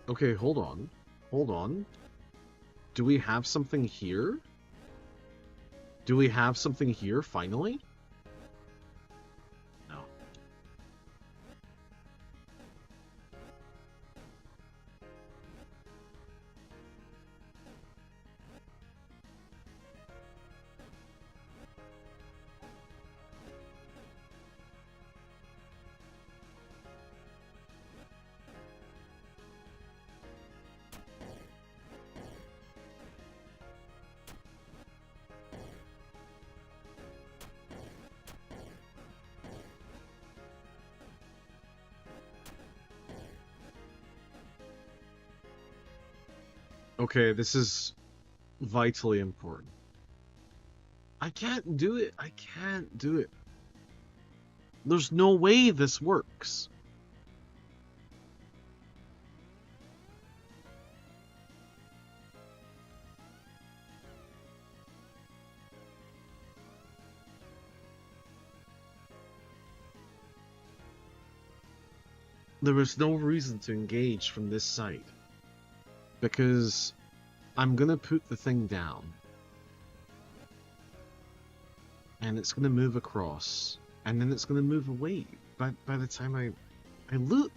Okay, hold on. Hold on. Do we have something here? Do we have something here, finally? No. Okay, this is vitally important. I can't do it. I can't do it. There's no way this works. There is no reason to engage from this side. Because I'm gonna put the thing down. And it's gonna move across. And then it's gonna move away by the time I loop.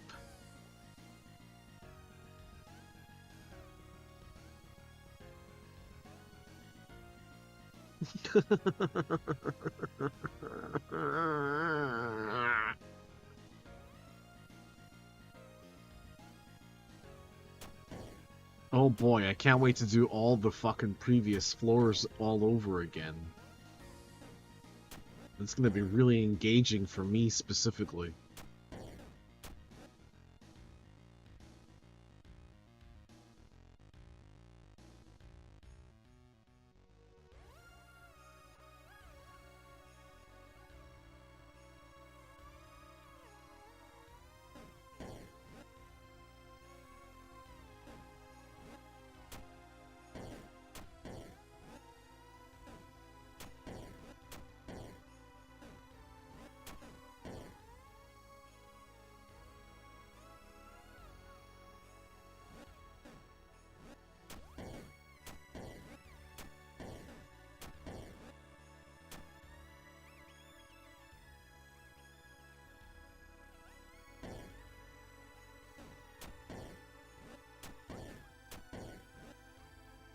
Oh boy, I can't wait to do all the fucking previous floors all over again. It's gonna be really engaging for me specifically.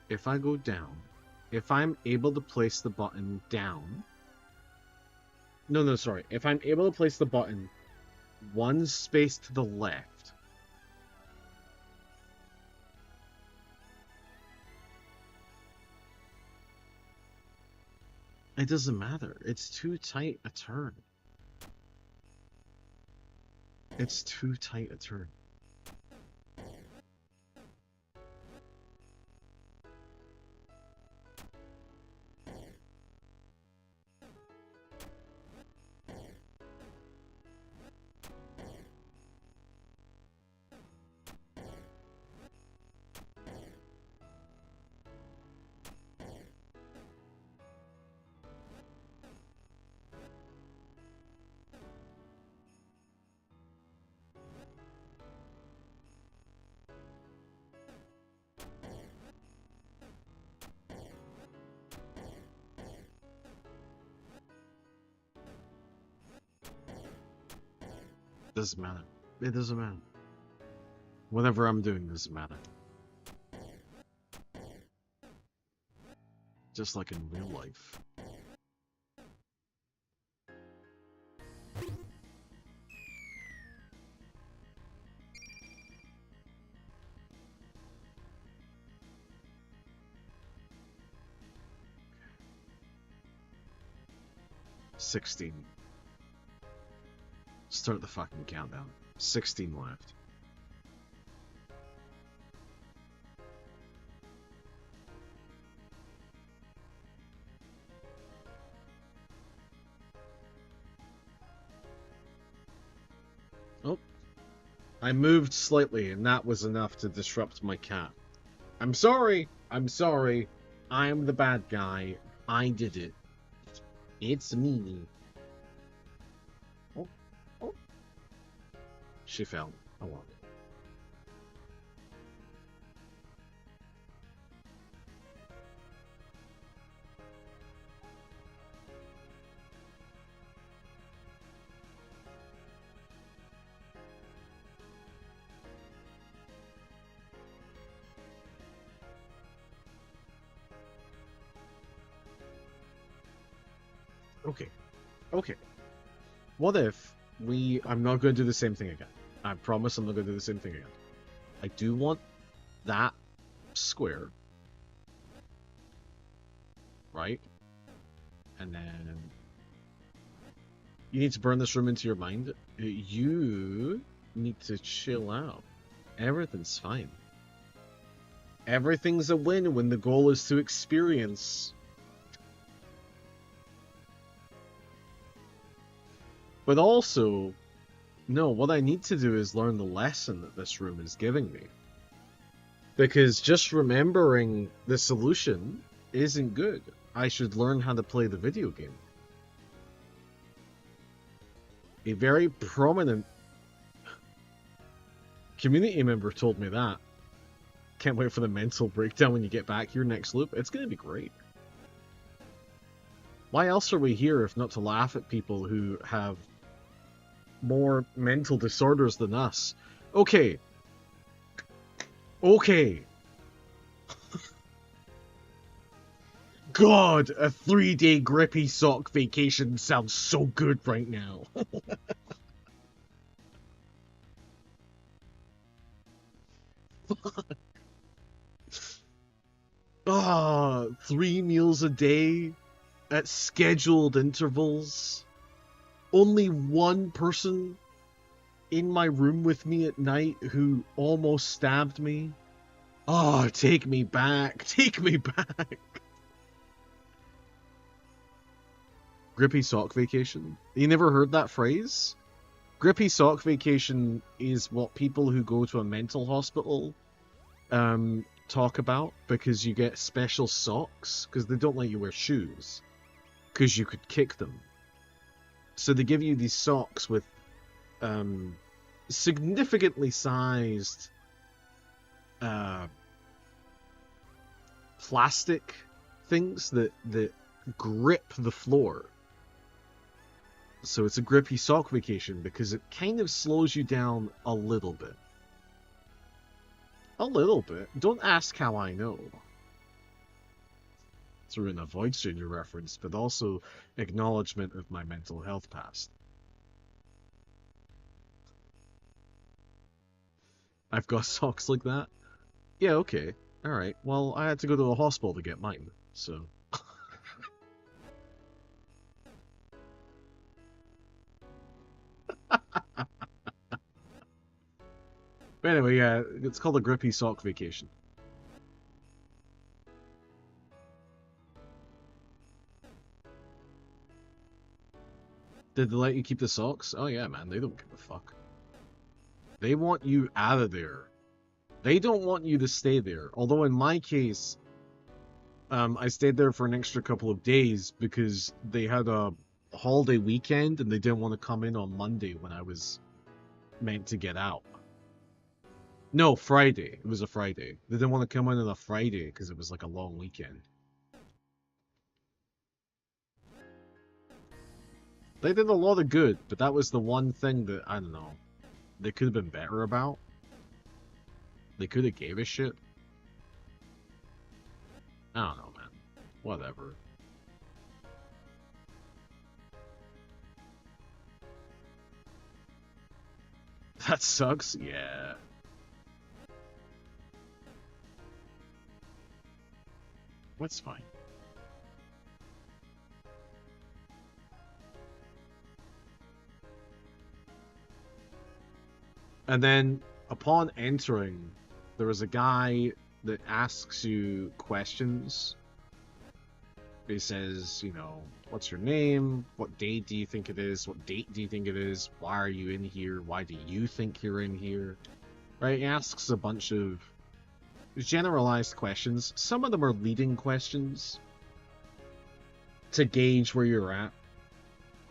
If I go down, if I'm able to place the button down... No, sorry. If I'm able to place the button one space to the left... It doesn't matter. It's too tight a turn. It's too tight a turn. Doesn't matter. It doesn't matter. Whatever I'm doing doesn't matter. Just like in real life. $16. Start the fucking countdown. 16 left. Oh. I moved slightly, and that was enough to disrupt my cat. I'm sorry! I'm sorry. I'm the bad guy. I did it. It's me. Oh. Oh. She fell. Oh well. Okay. Okay. What if I'm not going to do the same thing again. I promise I'm not going to do the same thing again. I do want that square. Right? And then... You need to burn this room into your mind. You need to chill out. Everything's fine. Everything's a win when the goal is to experience. But also, no, what I need to do is learn the lesson that this room is giving me. Because just remembering the solution isn't good. I should learn how to play the video game. A very prominent community member told me that. Can't wait for the mental breakdown when you get back here next loop. It's going to be great. Why else are we here if not to laugh at people who have more mental disorders than us? Okay. Okay. God, a 3-day grippy sock vacation sounds so good right now. Ah, 3 meals a day at scheduled intervals. Only one person in my room with me at night who almost stabbed me. Oh, take me back. Take me back. Grippy sock vacation. You never heard that phrase? Grippy sock vacation is what people who go to a mental hospital talk about, because you get special socks because they don't let you wear shoes because you could kick them. So they give you these socks with significantly sized plastic things that grip the floor. So it's a grippy sock vacation because it kind of slows you down a little bit. A little bit. Don't ask how I know. Through an Avoid Stranger reference, but also acknowledgement of my mental health past. I've got socks like that? Yeah, okay. Alright. Well, I had to go to the hospital to get mine, so... But anyway, yeah, it's called a grippy sock vacation. Did they let you keep the socks? Oh yeah, man, they don't give a fuck. They want you out of there. They don't want you to stay there. Although in my case, I stayed there for an extra couple of days because they had a holiday weekend and they didn't want to come in on Monday when I was meant to get out. No, Friday. It was a Friday. They didn't want to come in on a Friday because it was like a long weekend. They did a lot of good, but that was the one thing that, I don't know, they could have been better about. They could have gave a shit. I don't know, man. Whatever. That sucks? Yeah. That's fine. And then, upon entering, there was a guy that asks you questions. He says, you know, what's your name? What day do you think it is? What date do you think it is? Why are you in here? Why do you think you're in here? Right? He asks a bunch of generalized questions. Some of them are leading questions to gauge where you're at.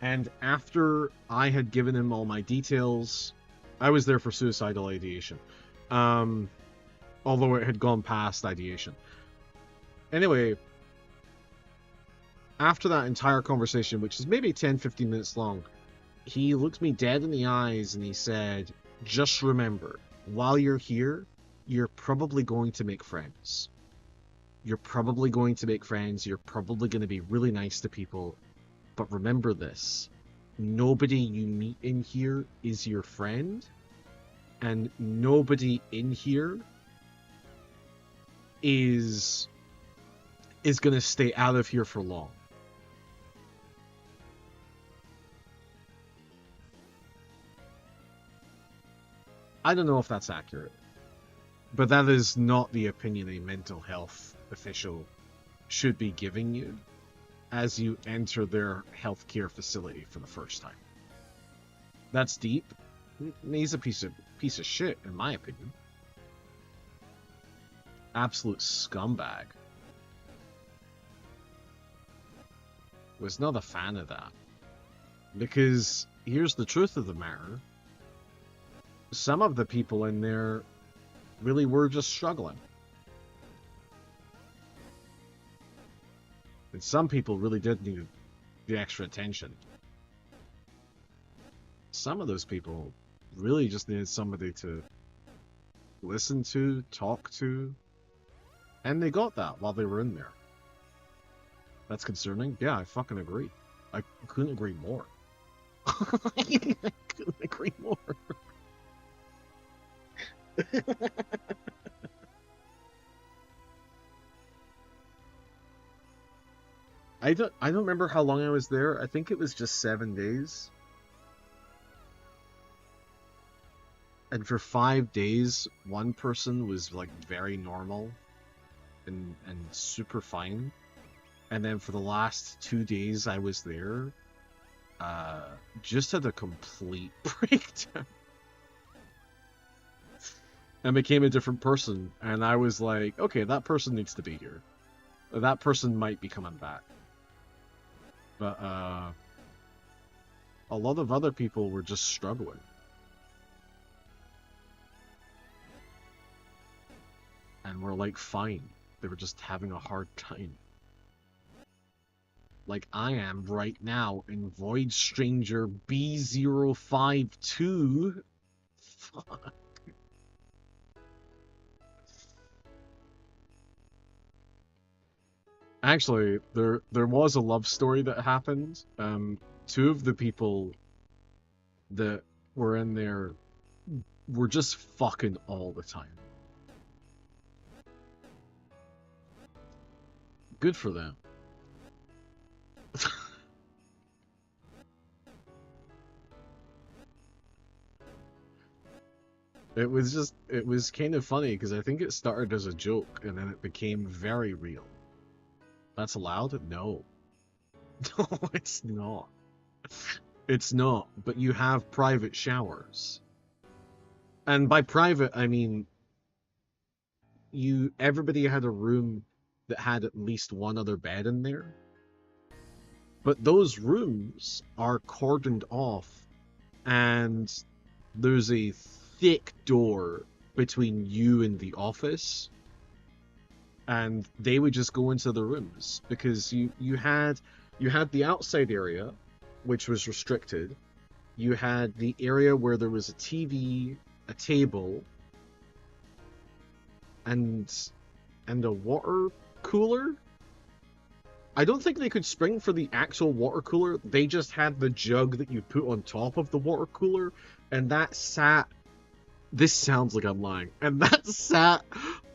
And after I had given him all my details, I was there for suicidal ideation. Although it had gone past ideation. Anyway, after that entire conversation, which is maybe 10-15 minutes long, he looked me dead in the eyes and he said, just remember, while you're here, you're probably going to make friends. You're probably going to make friends. You're probably going to be really nice to people. But remember this. Nobody you meet in here is your friend. And nobody in here is going to stay out of here for long. I don't know if that's accurate. But that is not the opinion a mental health official should be giving you as you enter their healthcare facility for the first time. That's deep. He's a piece of shit, in my opinion. Absolute scumbag. Was not a fan of that. Because here's the truth of the matter. Some of the people in there really were just struggling. And some people really did need the extra attention. Some of those people really just needed somebody to listen to, talk to, and they got that while they were in there. That's concerning? Yeah, I fucking agree. I couldn't agree more. I couldn't agree more. I don't remember how long I was there. I think it was just 7 days. And for 5 days, one person was like very normal and super fine. And then for the last 2 days I was there, just had a complete breakdown. And became a different person. And I was like, okay, that person needs to be here. That person might be coming back. But a lot of other people were just struggling. And were like fine. They were just having a hard time. Like I am right now in Void Stranger B052. Fuck. Actually, there was a love story that happened. Two of the people that were in there were just fucking all the time. Good for them. It was kind of funny because I think it started as a joke and then it became very real. That's allowed? No. No, it's not. It's not, but you have private showers. And by private, I mean everybody had a room that had at least one other bed in there. But those rooms are cordoned off and there's a thick door between you and the office. And they would just go into the rooms because you had the outside area, which was restricted. You had the area where there was a TV, a table, and a water cooler. I don't think they could spring for the actual water cooler. They just had the jug that you put on top of the water cooler, and that sat... This sounds like I'm lying. And that sat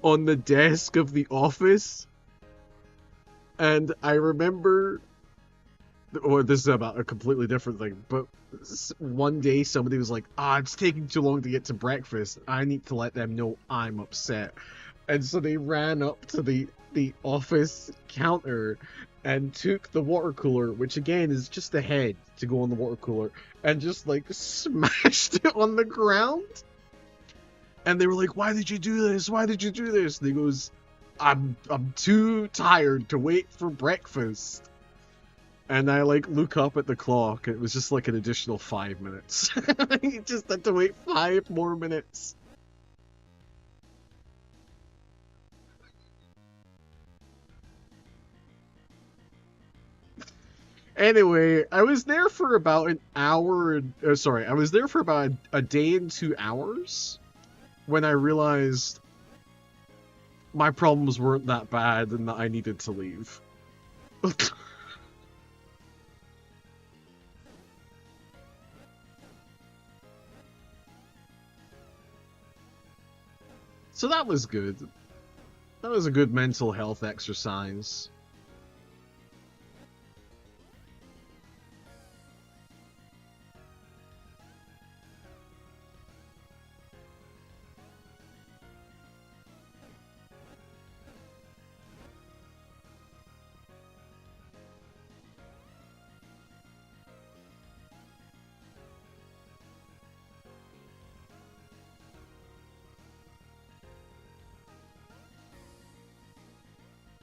on the desk of the office. And I remember... Or this is about a completely different thing, but one day somebody was like, it's taking too long to get to breakfast. I need to let them know I'm upset. And so they ran up to the office counter and took the water cooler, which again is just the head to go on the water cooler, and just like smashed it on the ground. And they were like, why did you do this? Why did you do this? And he goes, I'm too tired to wait for breakfast. And I like look up at the clock. It was just like an additional 5 minutes. He just had to wait 5 more minutes. Anyway, I was there for about an hour. I was there for about a day and 2 hours when I realized my problems weren't that bad and that I needed to leave. So that was good. That was a good mental health exercise.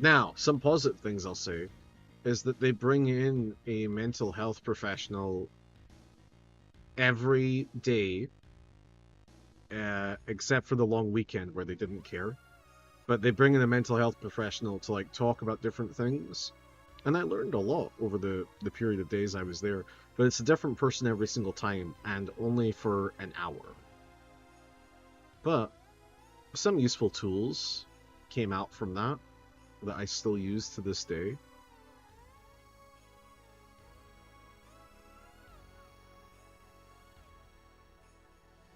Now, some positive things I'll say is that they bring in a mental health professional every day, except for the long weekend where they didn't care. But they bring in a mental health professional to like talk about different things. And I learned a lot over the period of days I was there, but it's a different person every single time, and only for an hour. But some useful tools came out from that I still use to this day.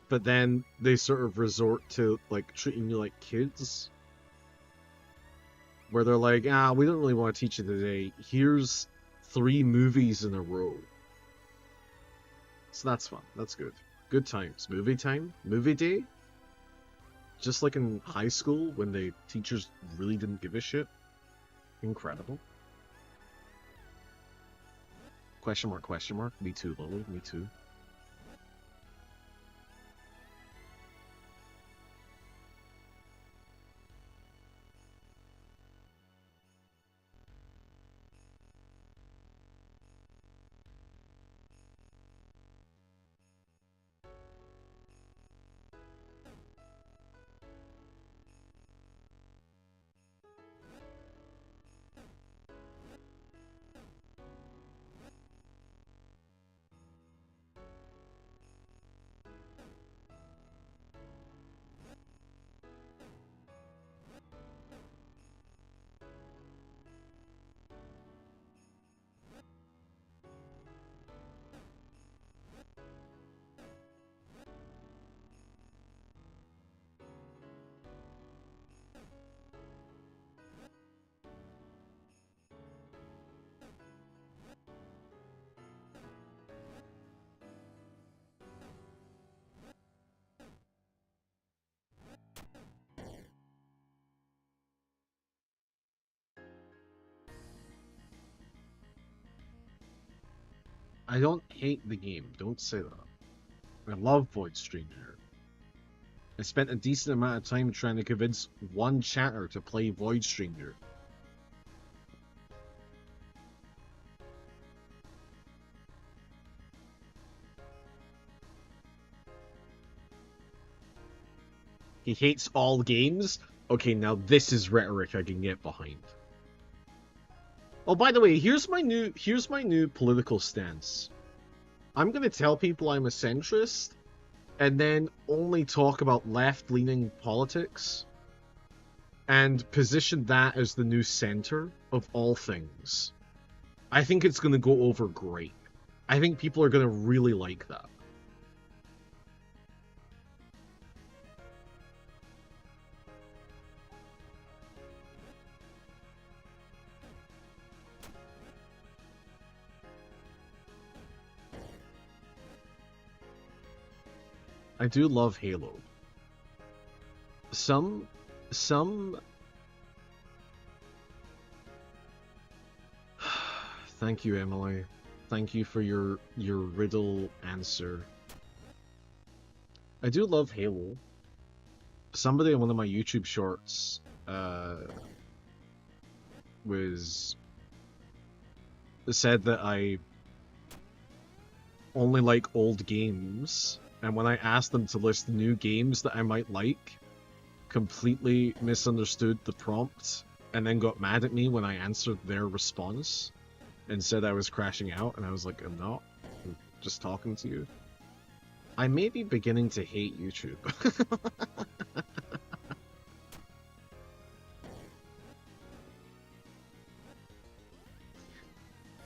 But then they sort of resort to like treating you like kids, where they're like, ah, we don't really want to teach you today. Here's 3 movies in a row. So that's fun. That's good. Good times. Movie time? Movie day? Just like in high school when the teachers really didn't give a shit. Incredible. Question mark, question mark. Me too, Lillie. Me too. I don't hate the game. Don't say that. I love Void Stranger. I spent a decent amount of time trying to convince one chatter to play Void Stranger. He hates all games? Okay, now this is rhetoric I can get behind. Oh, by the way, here's my new political stance. I'm gonna tell people I'm a centrist, and then only talk about left-leaning politics, and position that as the new center of all things. I think it's gonna go over great. I think people are gonna really like that. I do love Halo. Some Thank you, Emily. Thank you for your riddle answer. I do love Halo. Somebody in one of my YouTube shorts was said that I only like old games, and when I asked them to list new games that I might like, completely misunderstood the prompt and then got mad at me when I answered their response and said I was crashing out, and I was like, I'm not. I'm just talking to you. I may be beginning to hate YouTube.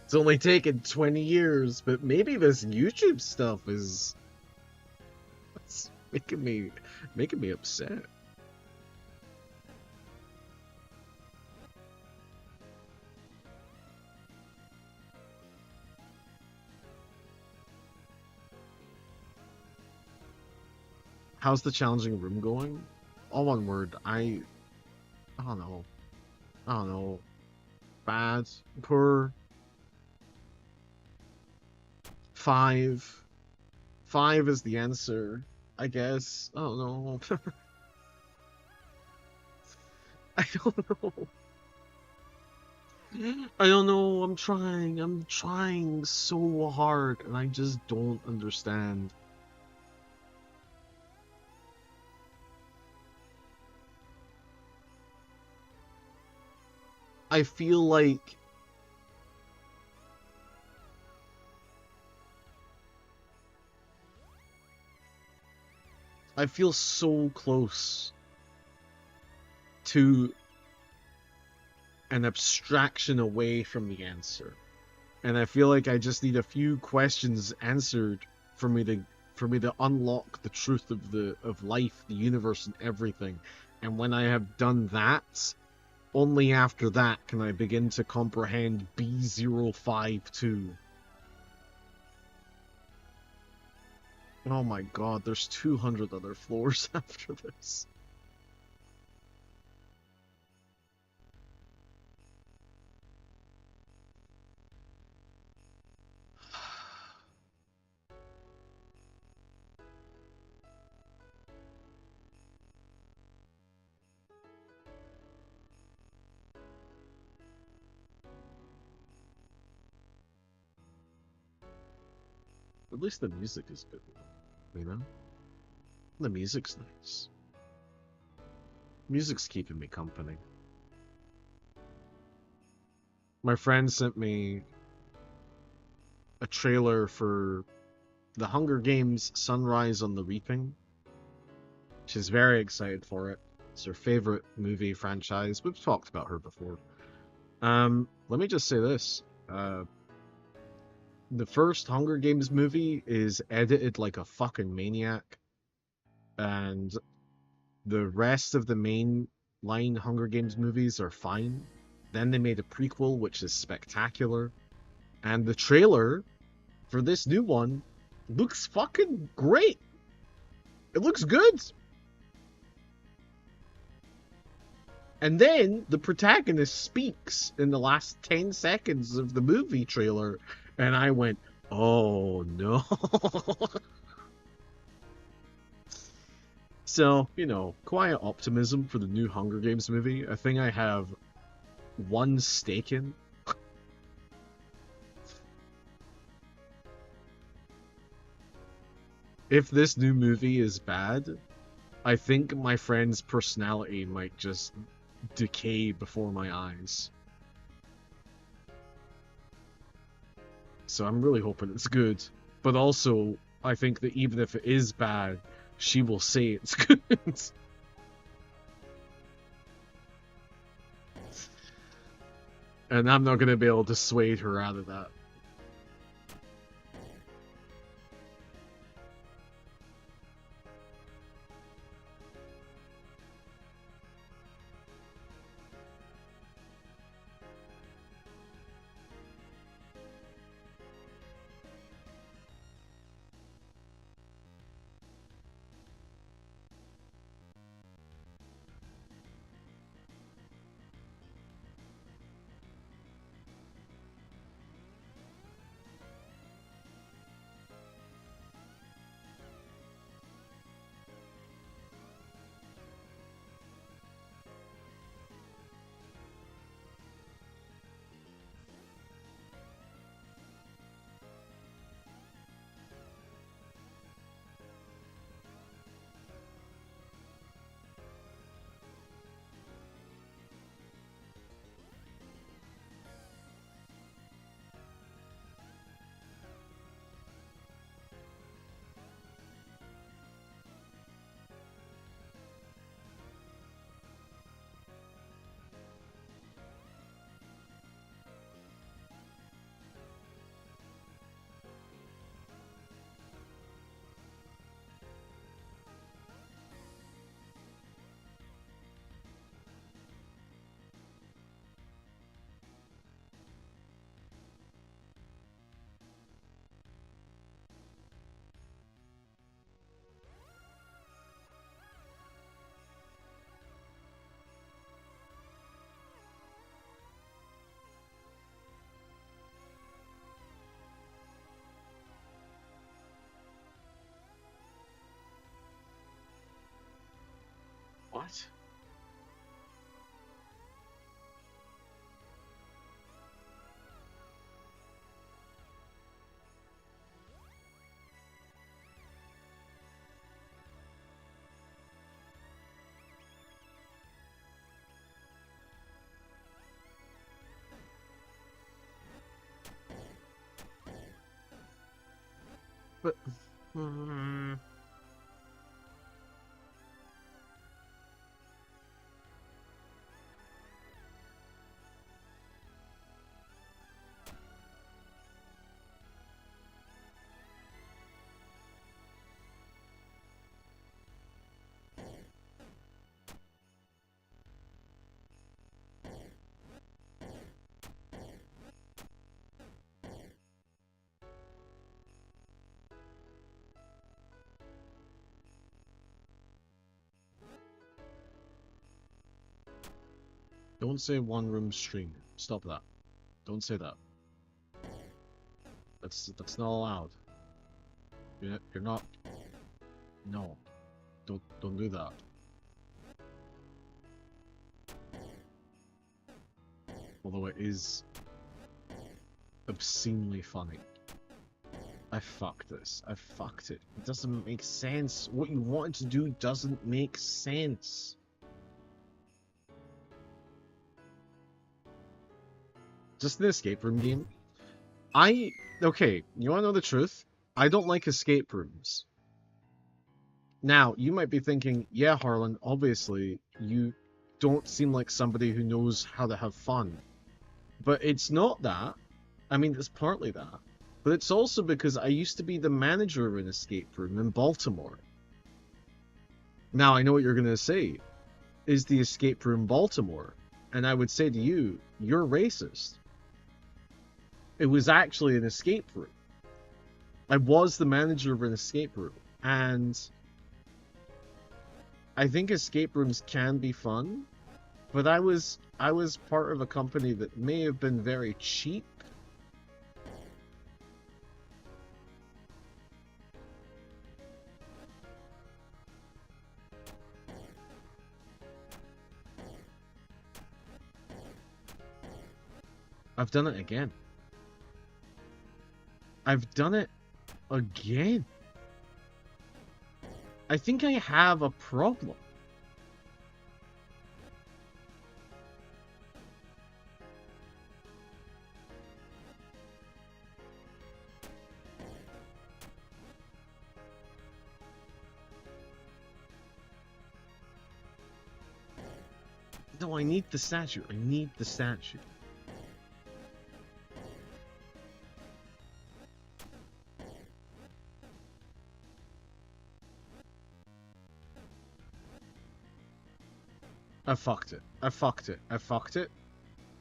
It's only taken 20 years, but maybe this YouTube stuff is... It's making me upset. How's the challenging room going? All one word. I don't know. I don't know. Bad. Poor. 5. 5 is the answer, I guess. I don't know. I don't know. I don't know. I'm trying. I'm trying so hard, and I just don't understand. I feel like I feel so close to an abstraction away from the answer. And I feel like I just need a few questions answered for me to unlock the truth of life, the universe, and everything. And when I have done that, only after that can I begin to comprehend B052. Oh my god, there's 200 other floors after this. At least the music is good, you know? The music's nice. Music's keeping me company. My friend sent me a trailer for The Hunger Games Sunrise on the Reaping. She's very excited for it. It's her favorite movie franchise. We've talked about her before. Let me just say this. The first Hunger Games movie is edited like a fucking maniac. And the rest of the mainline Hunger Games movies are fine. Then they made a prequel, which is spectacular. And the trailer for this new one looks fucking great. It looks good. And then the protagonist speaks in the last 10 seconds of the movie trailer. And I went, oh no. So, you know, quiet optimism for the new Hunger Games movie. I think I have one stake in. If this new movie is bad, I think my friend's personality might just decay before my eyes. So I'm really hoping it's good. But also, I think that even if it is bad, she will say it's good. And I'm not going to be able to dissuade her out of that. What? But... Don't say one room stream. Stop that. Don't say that. That's not allowed. You're not. No. Don't do that. Although it is obscenely funny. I fucked this. I fucked it. It doesn't make sense. What you wanted to do doesn't make sense. Just an escape room game. Okay, you wanna know the truth? I don't like escape rooms. Now, you might be thinking, yeah, Harlan, obviously, you don't seem like somebody who knows how to have fun. But it's not that. I mean, it's partly that. But it's also because I used to be the manager of an escape room in Baltimore. Now, I know what you're going to say. Is the escape room Baltimore? And I would say to you, you're racist. It was actually an escape room. I was the manager of an escape room. And I think escape rooms can be fun. But I was part of a company that may have been very cheap. I've done it again. I've done it again. I think I have a problem. No, I need the statue. I need the statue. I fucked it. I fucked it. I fucked it.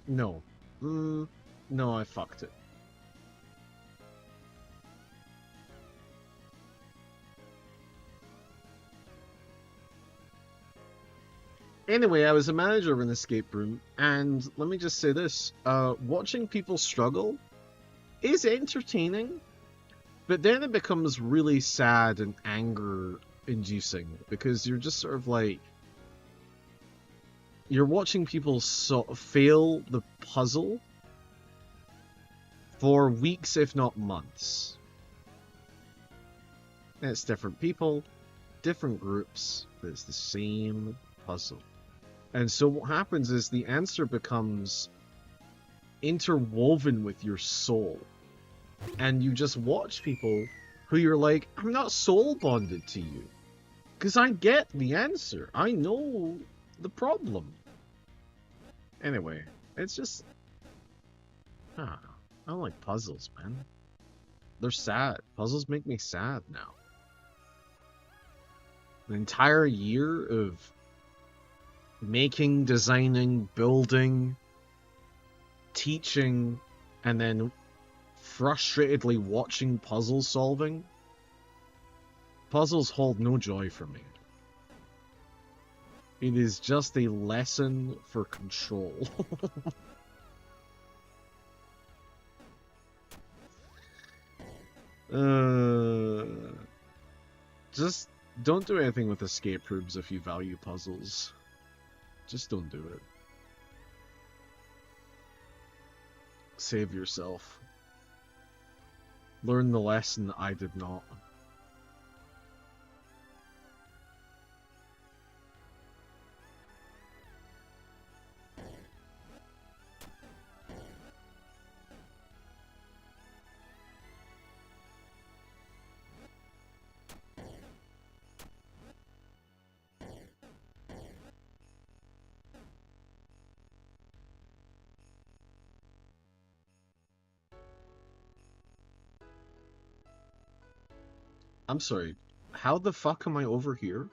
No. No, I fucked it. Anyway, I was a manager of an escape room, and let me just say this. Watching people struggle is entertaining, but then it becomes really sad and anger-inducing, because you're just sort of like... You're watching people fail the puzzle for weeks, if not months. And it's different people, different groups, but it's the same puzzle. And so what happens is the answer becomes interwoven with your soul. And you just watch people who you're like, I'm not soul bonded to you. Because I get the answer. I know the problem. Anyway, it's just... I don't like puzzles, man. They're sad. Puzzles make me sad now. An entire year of making, designing, building, teaching, and then frustratedly watching puzzle solving. Puzzles hold no joy for me. It is just a lesson for control. Just don't do anything with escape rooms if you value puzzles. Just don't do it. Save yourself. Learn the lesson I did not. I'm sorry, how the fuck am I over here?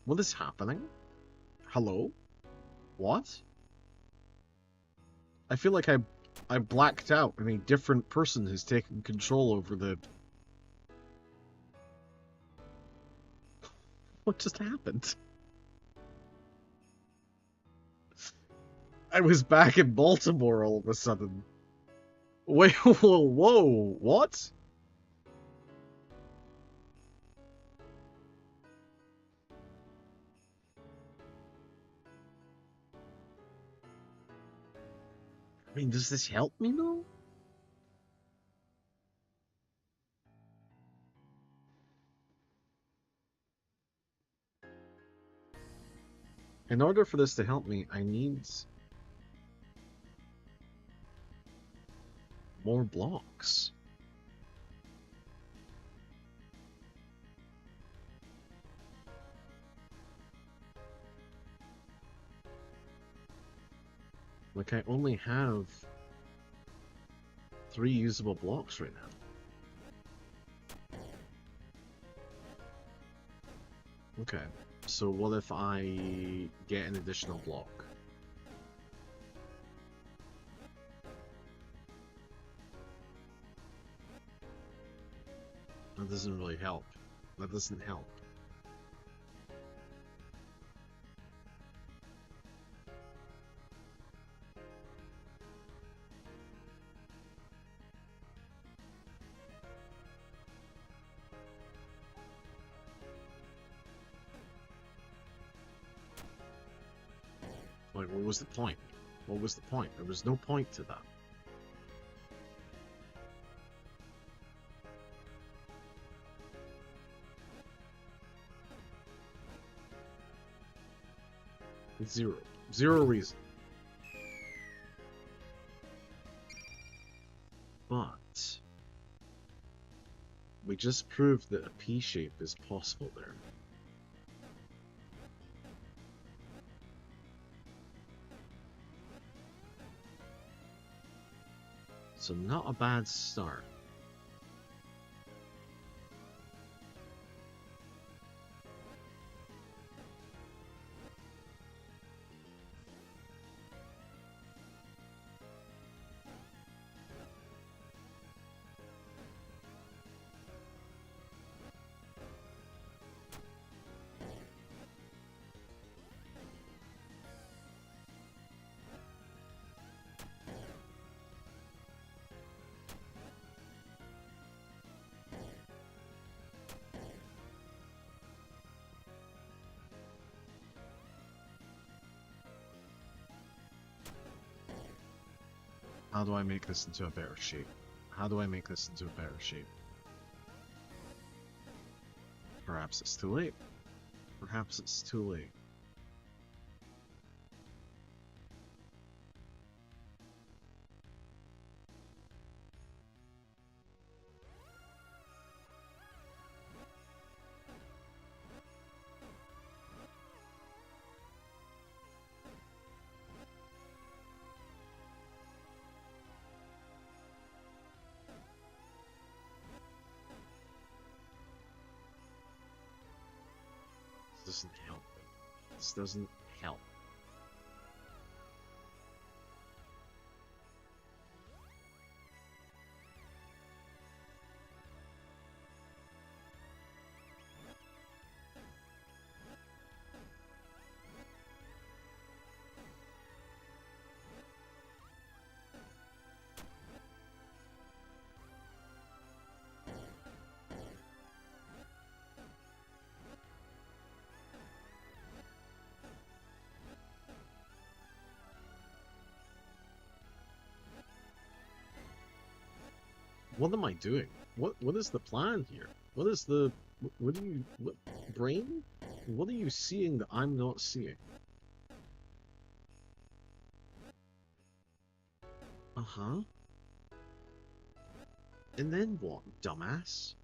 What is happening? Hello? What? I feel like I blacked out and a different person has taken control over the... What just happened? I was back in Baltimore all of a sudden. Wait, whoa, what? I mean, does this help me though? In order for this to help me, I need more blocks. Like, I only have 3 usable blocks right now. Okay, so what if I get an additional block? That doesn't really help. That doesn't help. Like, what was the point? What was the point? There was no point to that. Zero. Zero reason. But we just proved that a P shape is possible there. So not a bad start. How do I make this into a better shape? How do I make this into a better shape? Perhaps it's too late. Perhaps it's too late. This doesn't help. This doesn't help. What am I doing? What is the plan here? What is the brain? What are you seeing that I'm not seeing? Uh-huh. And then what, dumbass?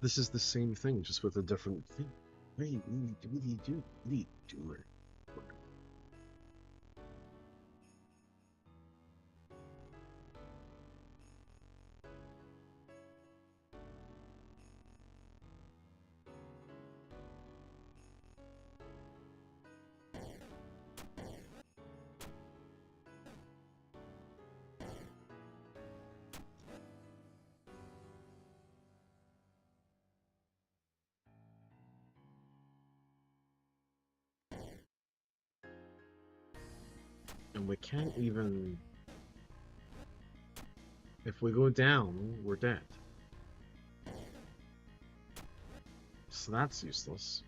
This is the same thing, just with a different thing. What do you do? What do you do? What do you do? And we can't even... If we go down, we're dead. So that's useless.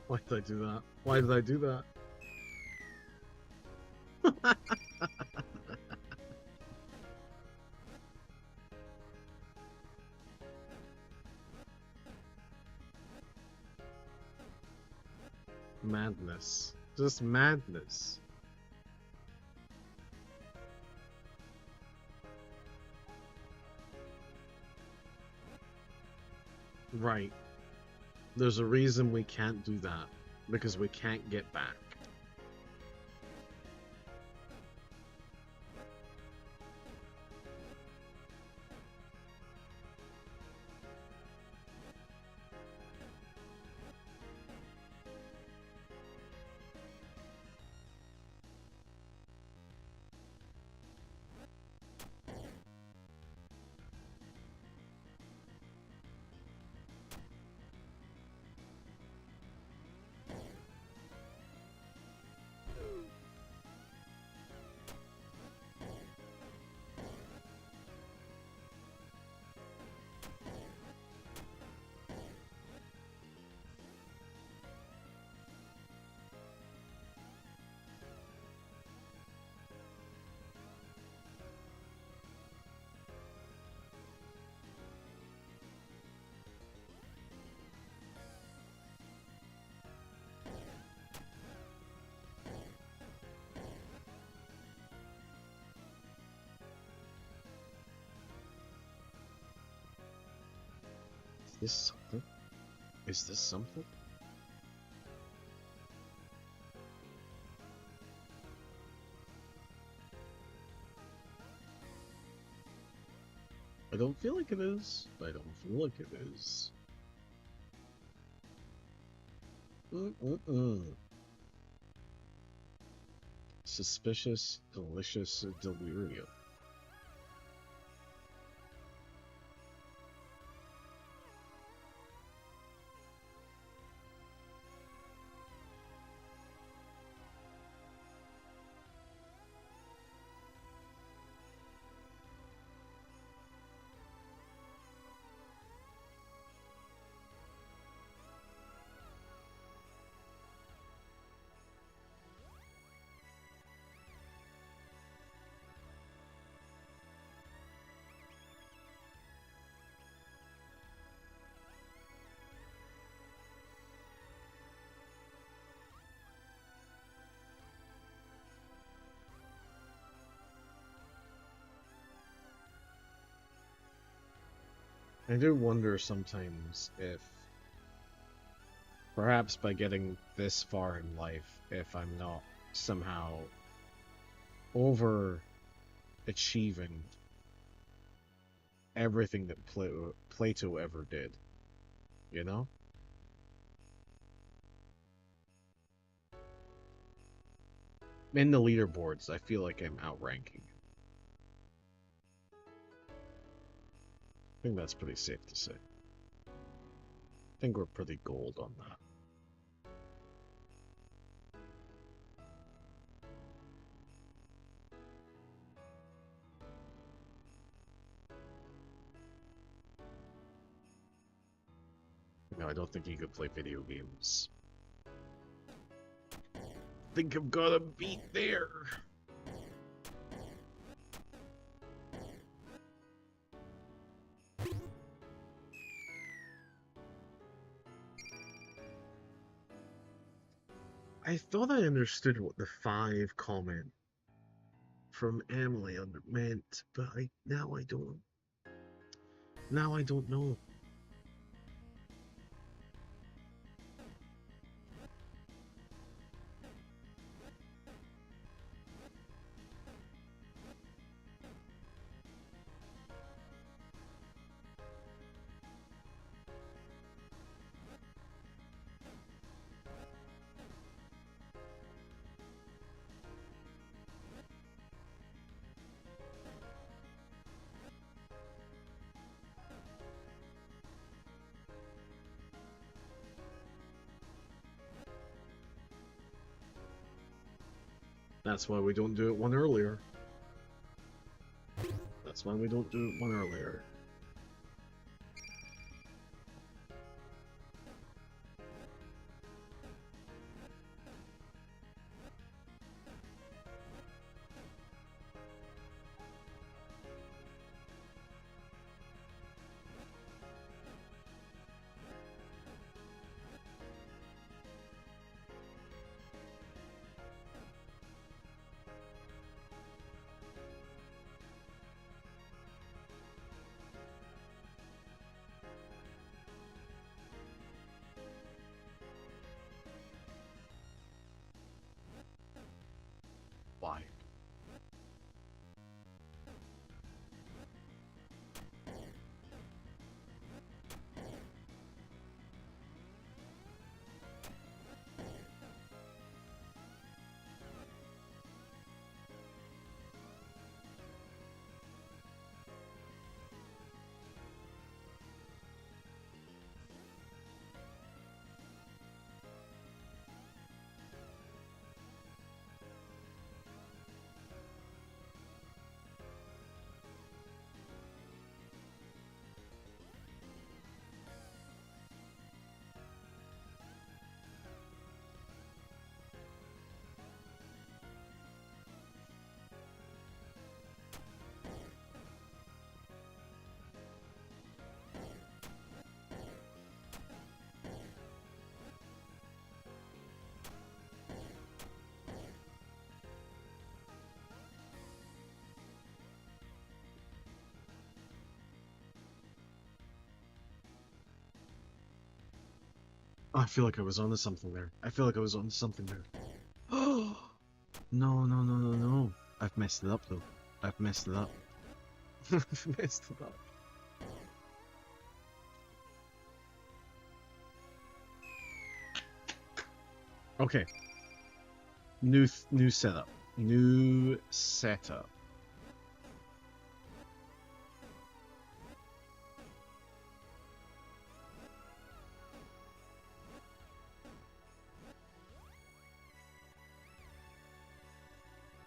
Why did I do that? Why did I do that? Madness. Just madness. Right. There's a reason we can't do that. Because we can't get back. Is this something? Is this something? I don't feel like it is. I don't feel like it is. Suspicious, delicious delirium. I do wonder sometimes if, perhaps by getting this far in life, if I'm not somehow overachieving everything that Plato ever did, you know? In the leaderboards, I feel like I'm outranking. I think that's pretty safe to say. I think we're pretty gold on that. No, I don't think you could play video games. I think I've got a beat there. I thought I understood what the 5 comment from Emily meant, but now I don't. Now I don't know. That's why we don't do it one earlier. That's why we don't do it one earlier. Why? I feel like I was onto something there. I feel like I was onto something there. Oh no, no, no, no, no. I've messed it up though. I've messed it up. I've messed it up. Okay. New setup. New setup.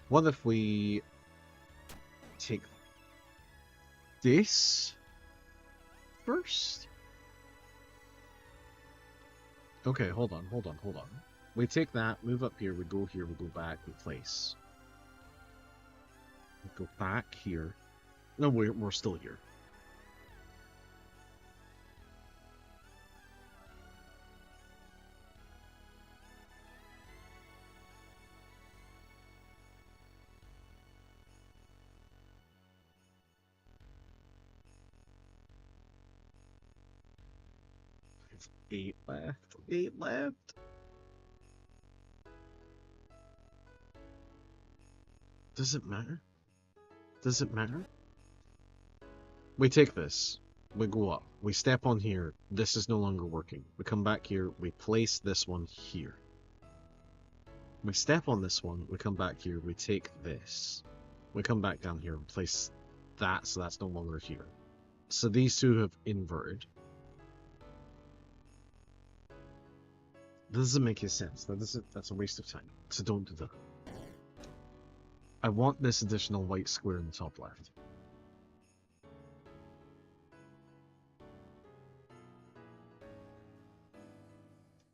What if we take this first? Okay, hold on. We take that, move up here, we go back, we place. We go back here. No, we're still here. It's 8 left. 8 left. Does it matter? Does it matter? We take this. We go up. We step on here. This is no longer working. We come back here. We place this one here. We step on this one. We come back here. We take this. We come back down here and place that, so that's no longer here. So these two have inverted. This doesn't make any sense. That's a waste of time. So don't do that. I want this additional white square in the top left.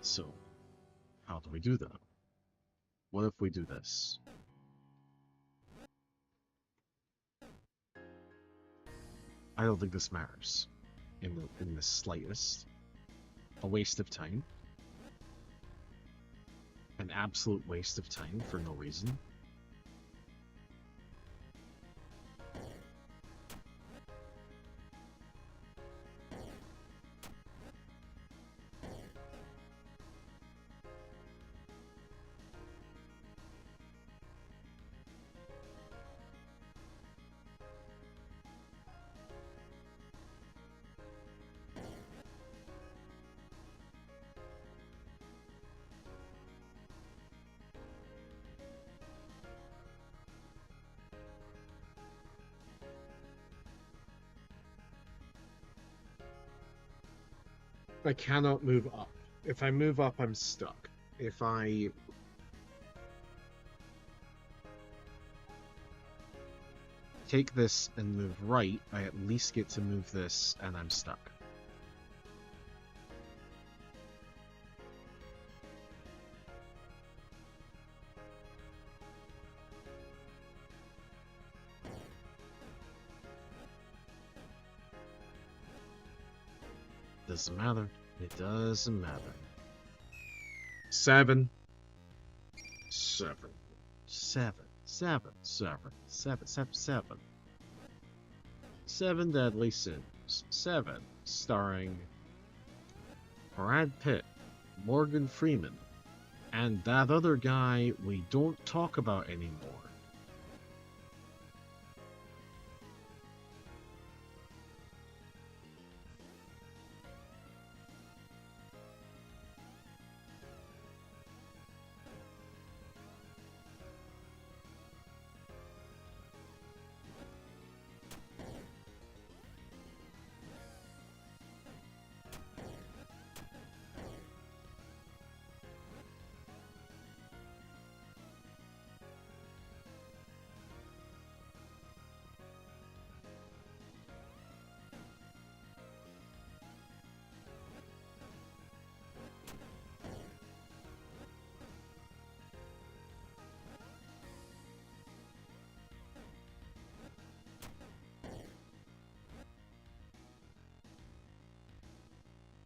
So, how do we do that? What if we do this? I don't think this matters in the slightest. A waste of time. An absolute waste of time for no reason. I cannot move up. If I move up, I'm stuck. If I... take this and move right, I at least get to move this, and I'm stuck. Doesn't matter. It doesn't matter. 7. 7. 7. 7. 7. 7. 7. 7. 7 Deadly Sins. 7. Starring Brad Pitt, Morgan Freeman, and that other guy we don't talk about anymore.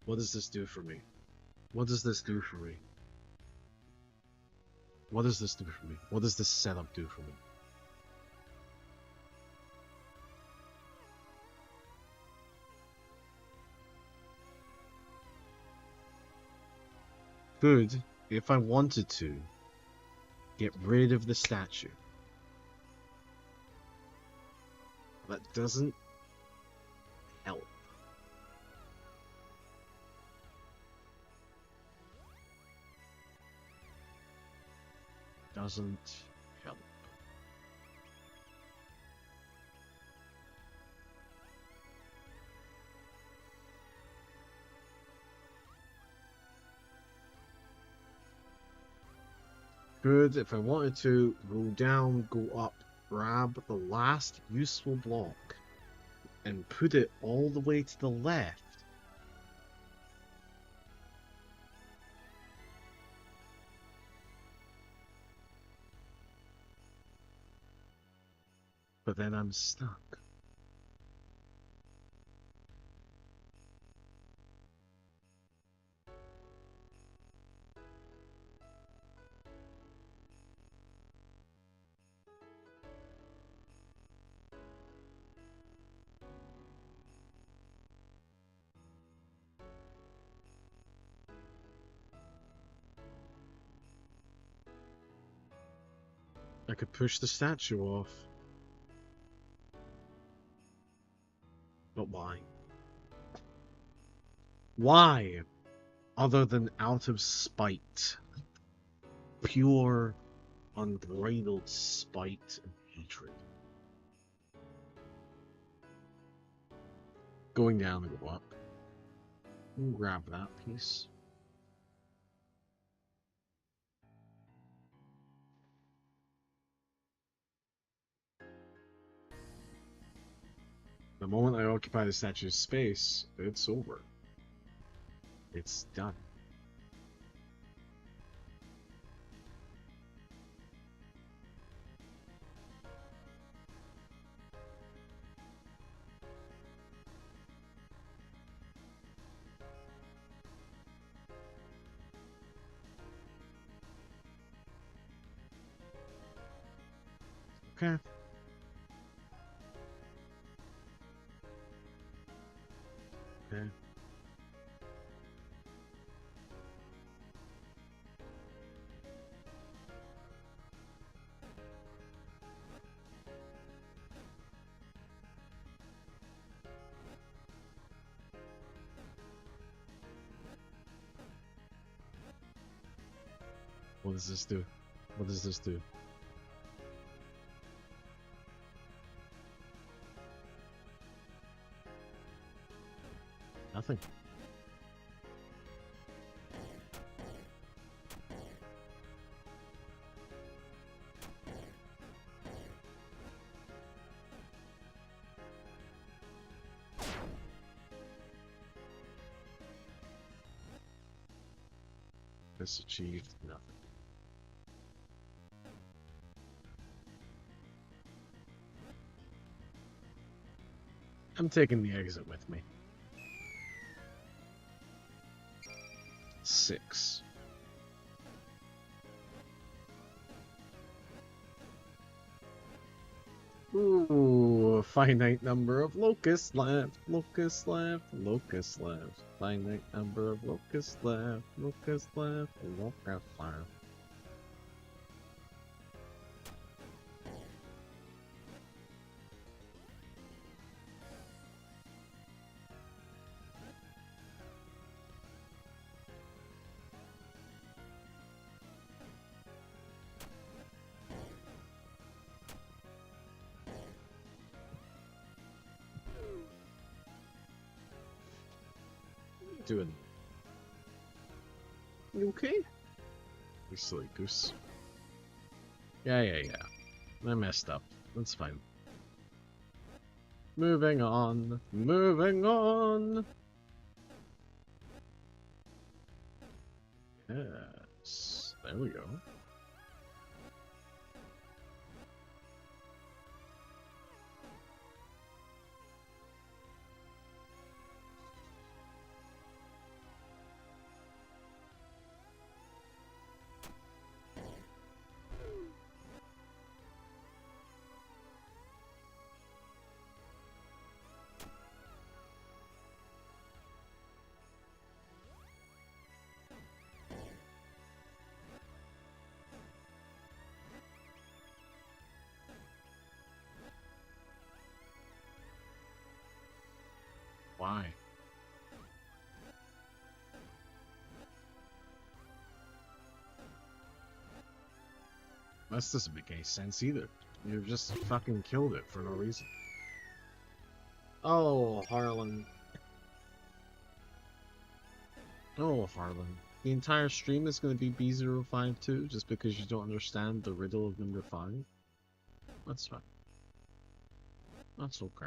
What does this do for me? What does this do for me? What does this do for me? What does this setup do for me? Could, if I wanted to, get rid of the statue. That doesn't help. Doesn't help. Good, if I wanted to, go down, go up, grab the last useful block, and put it all the way to the left. But then I'm stuck. I could push the statue off. But why? Why? Other than out of spite. Pure, unbridled spite and hatred. Going down and go up. We'll grab that piece. The moment I occupy the statue's space, it's over. It's done. Okay. Okay. What does this do? What does this do? Nothing. This achieved nothing. I'm taking the exit with me. 6. Ooh, a finite number of locusts left, locusts left, locusts left. Finite number of locusts left, locusts left, locusts left. Doing? You okay? You silly goose. Yeah. I messed up. That's fine. Moving on. Moving on. Yes. There we go. Why? This doesn't make any sense either. You just fucking killed it for no reason. Oh, Harlan. Oh, Harlan. The entire stream is going to be B052 just because you don't understand the riddle of number 5? That's fine. That's okay.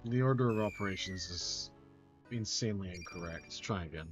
The order of operations is insanely incorrect. Let's try again.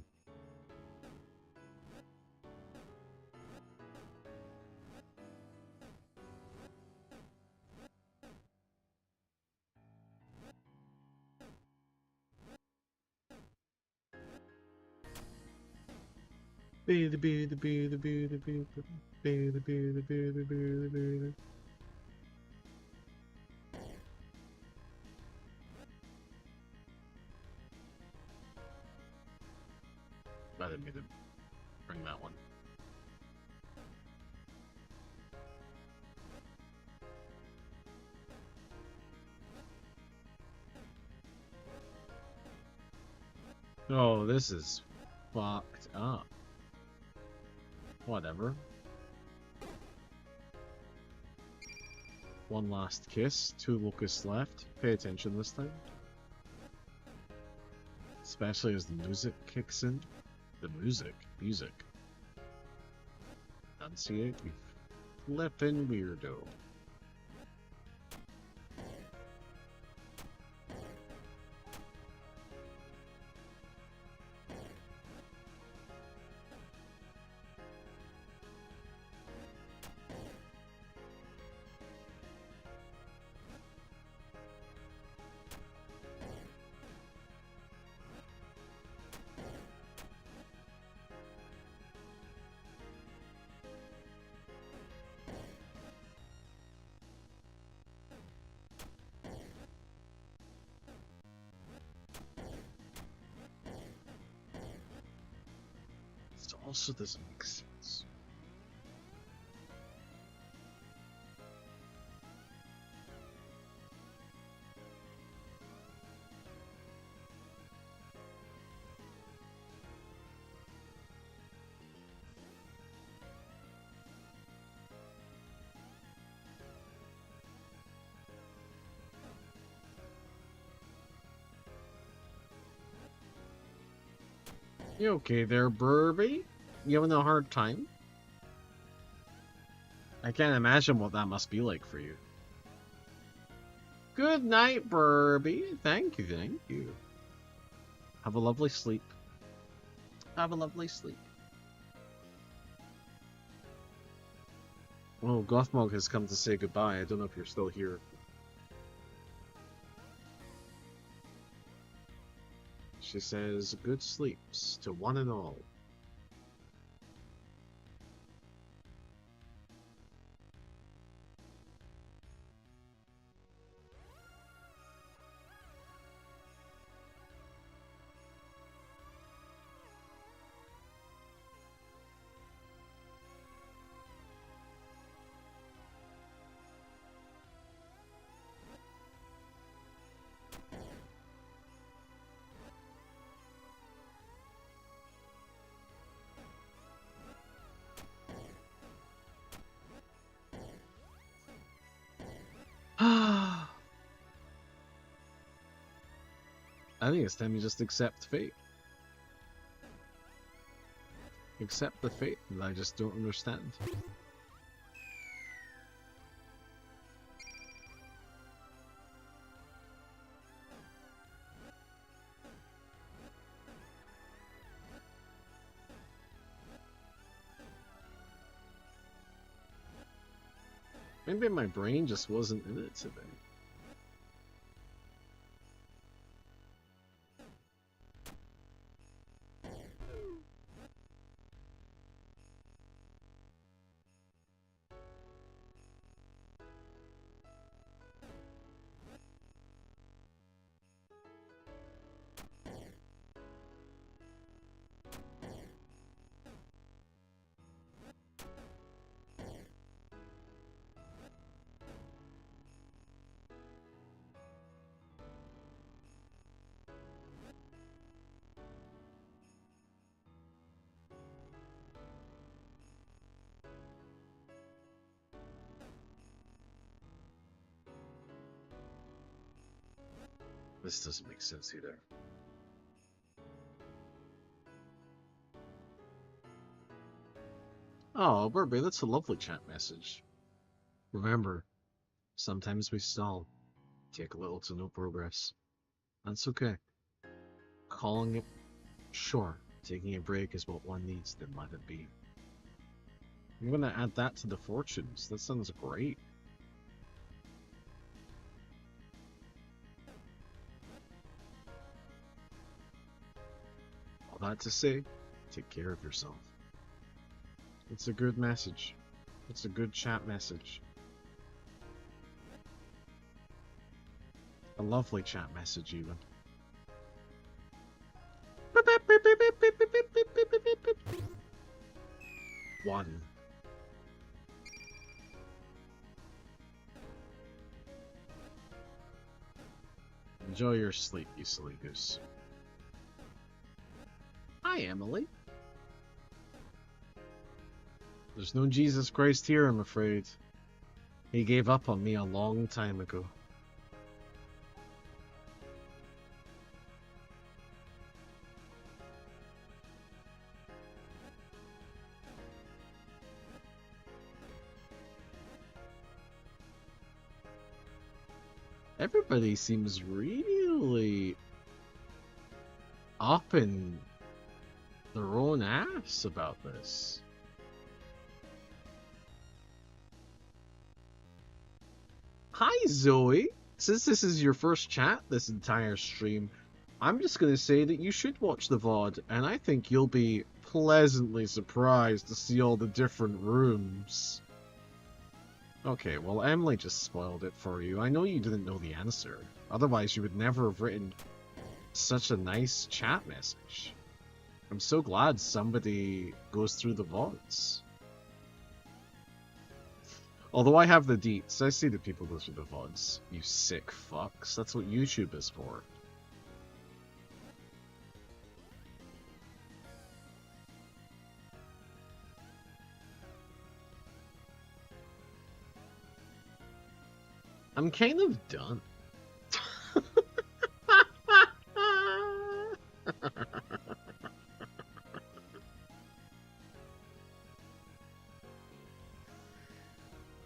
I didn't mean to bring that one. Oh, this is fucked up. Whatever. One last kiss, 2 locusts left. Pay attention this time. Especially as the music kicks in. The music. Enunciate, you flippin' weirdo. It also doesn't make sense. You okay there, Burby? You having a hard time? I can't imagine what that must be like for you. Good night, Burby. Thank you, thank you. Have a lovely sleep. Have a lovely sleep. Oh, Gothmog has come to say goodbye. I don't know if you're still here. She says, good sleeps to one and all. I think it's time you just accept fate. Accept the fate that I just don't understand. Maybe my brain just wasn't in it today. This doesn't make sense either. Oh, Burby, that's a lovely chat message. Remember, sometimes we stall. Take little to no progress. That's okay. Calling it sure. Taking a break is what one needs, then let it be. I'm gonna add that to the fortunes. That sounds great. All that to say, take care of yourself. It's a good message. It's a good chat message. A lovely chat message, even. One. Enjoy your sleep, you silly goose. Hi, Emily. There's no Jesus Christ here, I'm afraid. He gave up on me a long time ago. Everybody seems really up in their own ass about this. Hi, Zoe. Since this is your first chat this entire stream, I'm just going to say that you should watch the VOD, and I think you'll be pleasantly surprised to see all the different rooms. Okay, well, Emily just spoiled it for you. I know you didn't know the answer. Otherwise, you would never have written such a nice chat message. I'm so glad somebody goes through the VODs. Although I have the deets, I see that people go through the VODs. You sick fucks. That's what YouTube is for. I'm kind of done.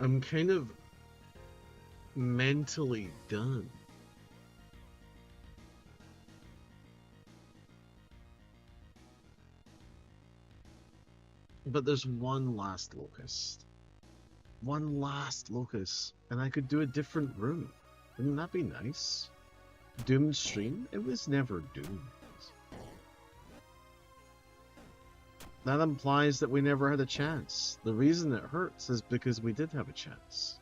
I'm kind of mentally done. But there's one last locust. One last locust. And I could do a different room. Wouldn't that be nice? Doomed stream? It was never doomed. That implies that we never had a chance. The reason it hurts is because we did have a chance.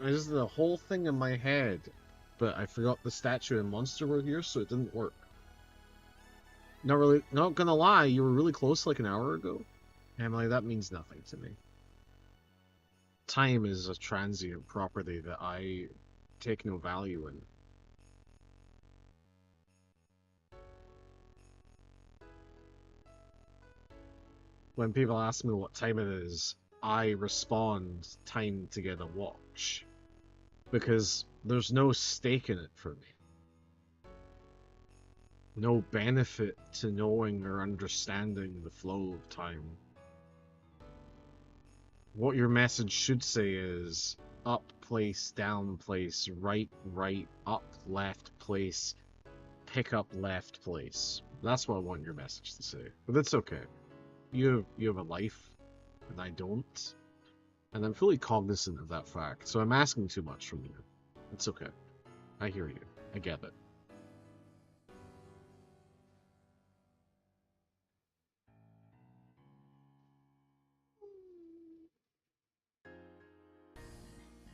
I just did the whole thing in my head, but I forgot the statue and monster were here, so it didn't work. Not gonna lie, you were really close like an hour ago. Emily, that means nothing to me. Time is a transient property that I take no value in. When people ask me what time it is, I respond, time to get a watch. Because there's no stake in it for me. No benefit to knowing or understanding the flow of time. What your message should say is, up place, down place, right, up, left place, pick up left place. That's what I want your message to say. But it's okay. You have a life, and I don't. And I'm fully cognizant of that fact, so I'm asking too much from you. It's okay. I hear you. I get it.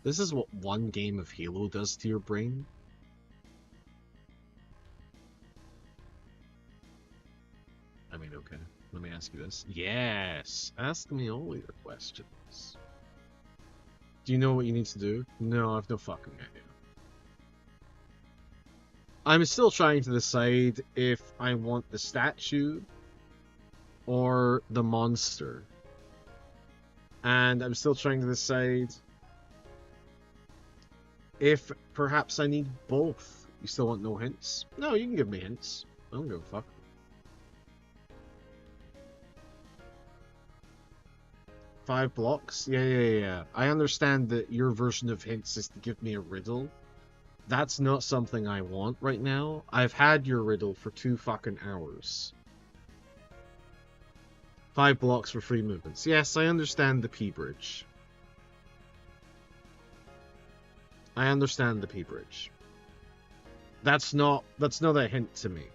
This is what one game of Halo does to your brain. I mean, okay. Let me ask you this. Yes! Ask me all your questions. Do you know what you need to do? No, I have no fucking idea. I'm still trying to decide if I want the statue or the monster. And I'm still trying to decide if perhaps I need both. You still want no hints? No, you can give me hints. I don't give a fuck. 5 blocks? Yeah. I understand that your version of hints is to give me a riddle. That's not something I want right now. I've had your riddle for 2 fucking hours. 5 blocks for free movements. Yes, I understand the P bridge. I understand the P bridge. That's not a hint to me.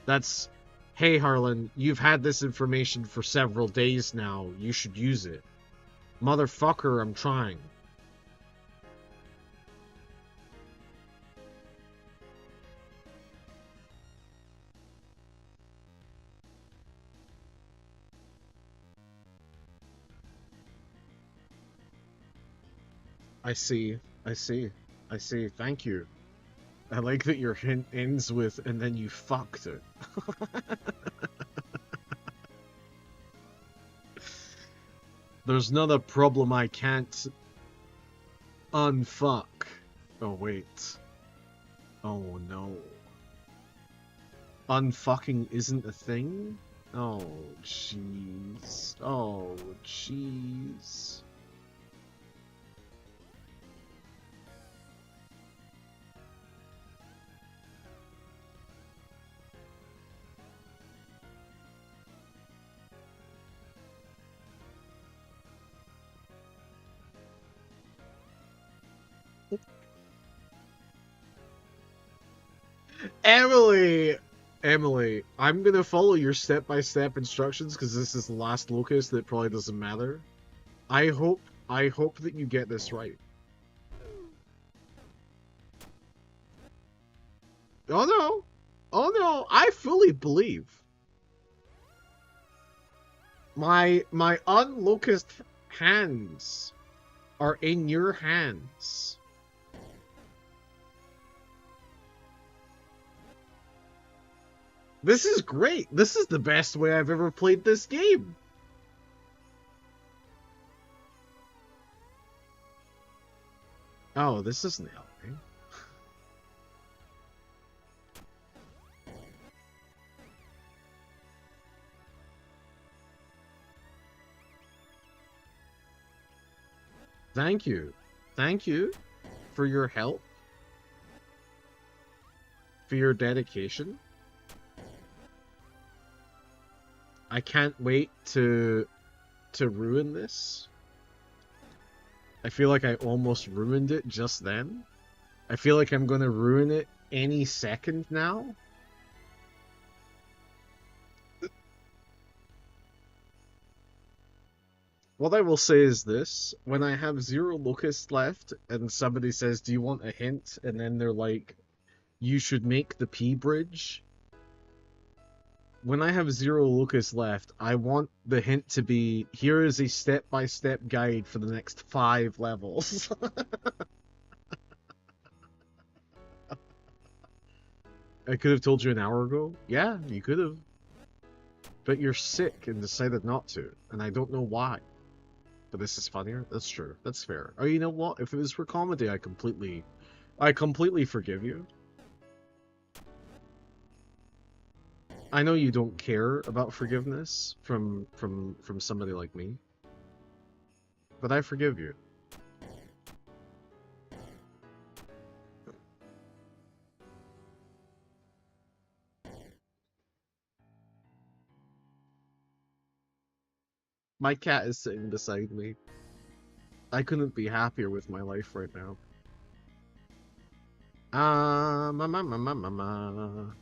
That's, hey Harlan, you've had this information for several days now. You should use it. Motherfucker, I'm trying. I see. Thank you. I like that your hint ends with, and then you fucked it. There's not a problem I can't unfuck. Oh, wait. Oh, no. Unfucking isn't a thing? Oh, jeez. Oh, jeez. Emily, I'm gonna follow your step-by-step instructions because this is the last locust that probably doesn't matter. I hope that you get this right. Oh no, I fully believe. My unlocust hands are in your hands. This is great. This is the best way I've ever played this game. Oh, this isn't helping. Thank you. Thank you for your help, for your dedication. I can't wait to ruin this. I feel like I almost ruined it just then. I feel like I'm going to ruin it any second now. What I will say is this: when I have 0 locusts left and somebody says, do you want a hint? And then they're like, you should make the P bridge. When I have 0 locusts left, I want the hint to be, here is a step-by-step guide for the next 5 levels. I could have told you an hour ago. Yeah, you could have. But you're sick and decided not to, and I don't know why. But this is funnier? That's true. That's fair. Oh, you know what? If it was for comedy, I completely forgive you. I know you don't care about forgiveness from somebody like me. But I forgive you. My cat is sitting beside me. I couldn't be happier with my life right now. Mama.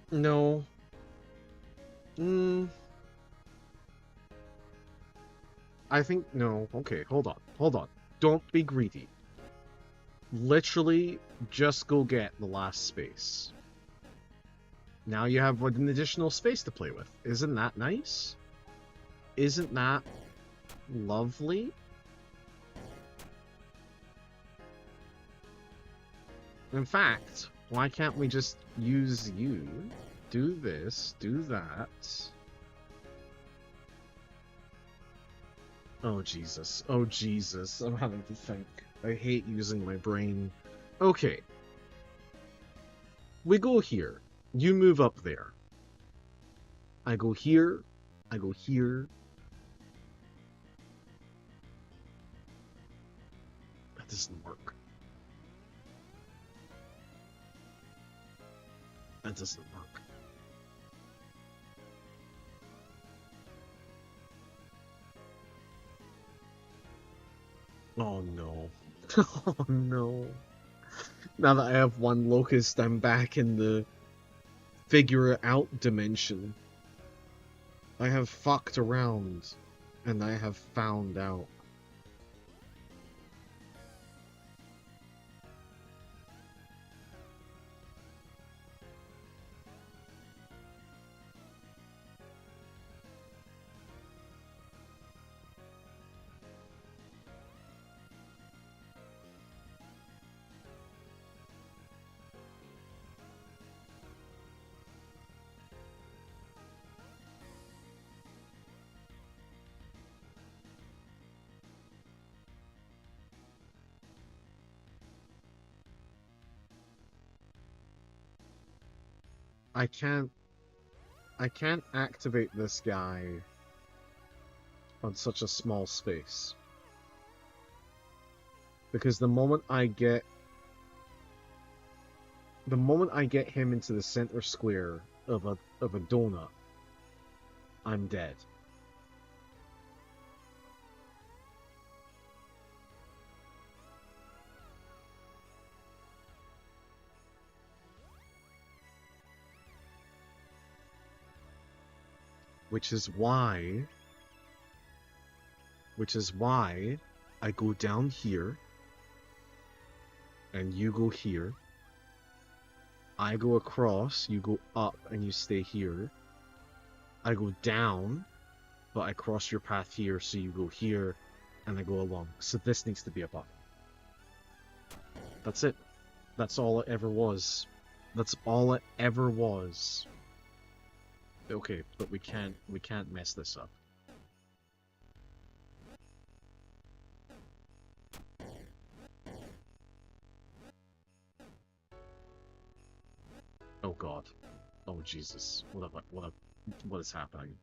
No. I think no. Okay, hold on. Hold on. Don't be greedy. Literally, just go get the last space. Now you have an additional space to play with. Isn't that nice? Isn't that lovely? In fact, why can't we just use you? Do this, do that. Oh, Jesus. Oh, Jesus. I'm having to think. I hate using my brain. Okay. We go here. You move up there. I go here. I go here. That doesn't work. That doesn't work. Oh no. Oh no. Now that I have 1 locust, I'm back in the figure it out dimension. I have fucked around, and I have found out. I can't activate this guy on such a small space. Because the moment I get him into the center square of a donut, I'm dead. Which is why I go down here and you go here. I go across, you go up, and you stay here. I go down, but I cross your path here, so you go here, and I go along. So this needs to be a button. That's it. That's all it ever was. That's all it ever was. Okay, but we can't mess this up. Oh god. Oh Jesus. What is happening?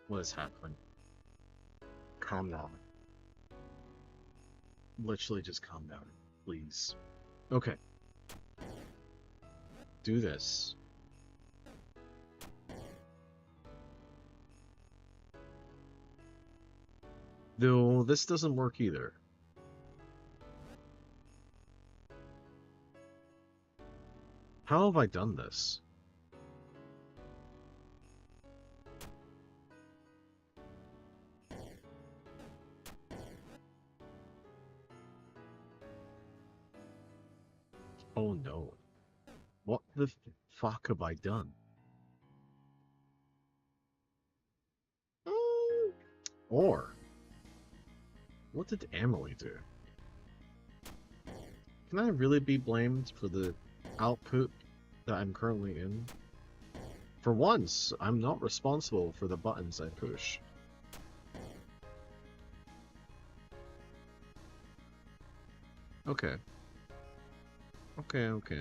What is happening? Calm down. Literally just calm down, please. Okay. Do this. Though this doesn't work either. How have I done this? Oh no. What the fuck have I done? Or, what did Emily do? Can I really be blamed for the output that I'm currently in? For once, I'm not responsible for the buttons I push. Okay. Okay.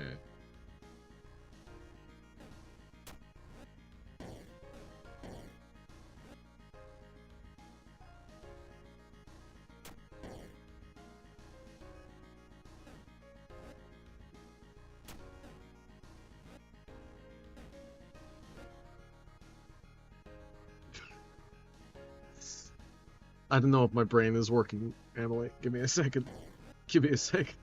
I don't know if my brain is working, Emily. Give me a second. Give me a second.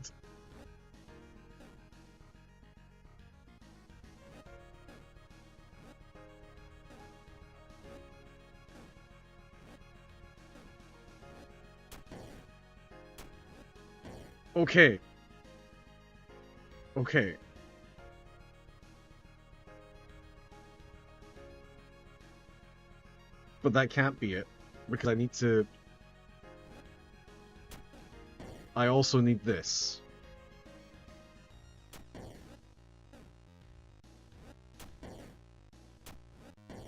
Okay. Okay. But that can't be it, because I need to... I also need this.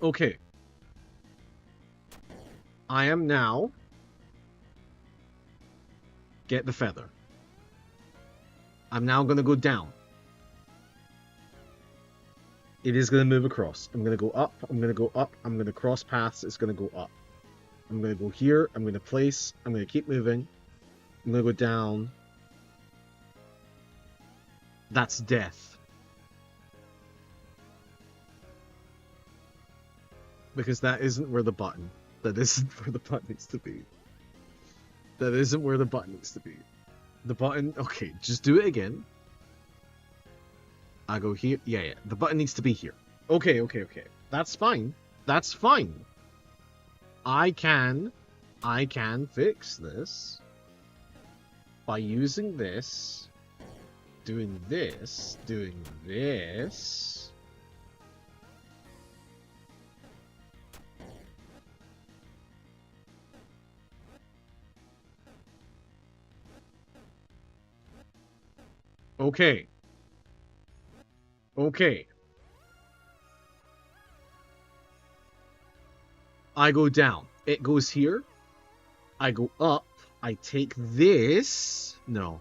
Okay. I am now... Get the feather. I'm now gonna go down. It is gonna move across. I'm gonna go up, I'm gonna go up, I'm gonna cross paths, it's gonna go up. I'm gonna go here, I'm gonna place, I'm gonna keep moving. I'm gonna go down. That's death. Because that isn't where the button. That isn't where the button needs to be. That isn't where the button needs to be. The button... Okay, just do it again. I go here. Yeah. The button needs to be here. Okay. That's fine. That's fine. I can fix this by using this, doing this, doing this. Okay. I go down. It goes here. I go up. I take this. No.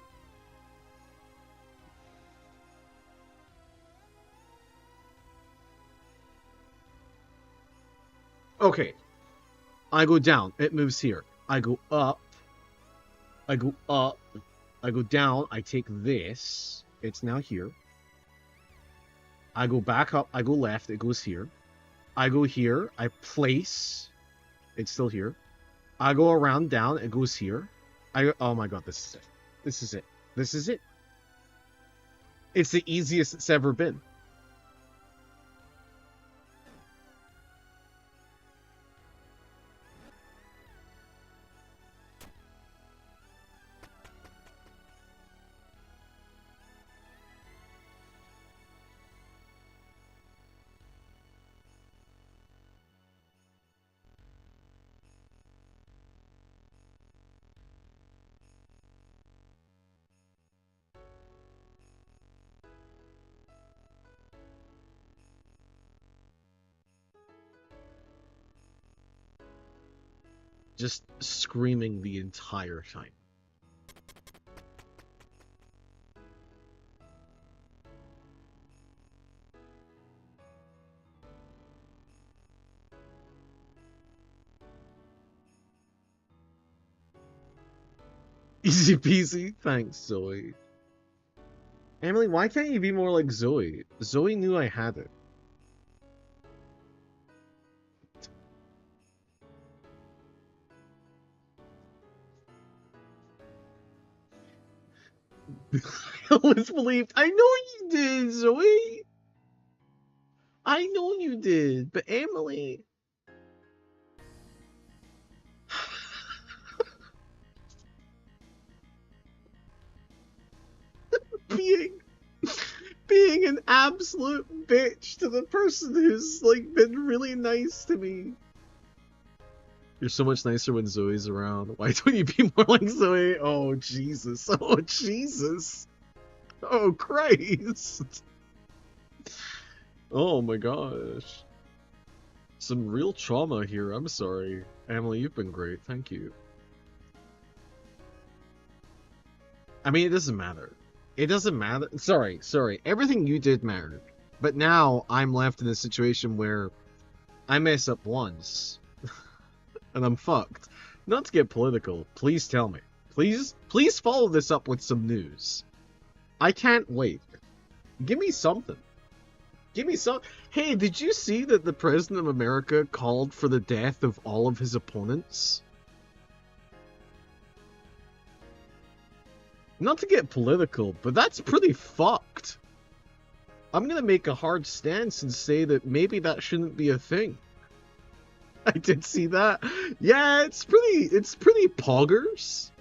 Okay. I go down. It moves here. I go up. I go up. I go down. I take this. It's now here. I go back up. I go left. It goes here. I go here. I place. It's still here. I go around down. It goes here. Oh my god, this is it. This is it. This is it. It's the easiest it's ever been. just screaming the entire time. Easy peasy. Thanks, Zoe. Emily, why can't you be more like Zoe? Zoe knew I had it. I always believed. I know you did, Zoe. I know you did, but Emily. being an absolute bitch to the person who's like been really nice to me. You're so much nicer when Zoe's around. Why don't you be more like Zoe? Oh Jesus. Oh Jesus. Oh Christ. Oh my gosh. Some real trauma here. I'm sorry. Emily, you've been great. Thank you. I mean, it doesn't matter. It doesn't matter. Sorry. Everything you did mattered. But now I'm left in a situation where I mess up once. And I'm fucked. Not to get political. Please tell me. Please follow this up with some news. I can't wait. Give me something. Give me some. Hey, did you see that the President of America called for the death of all of his opponents? Not to get political, but that's pretty fucked. I'm gonna make a hard stance and say that maybe that shouldn't be a thing. I did see that. Yeah, it's pretty poggers.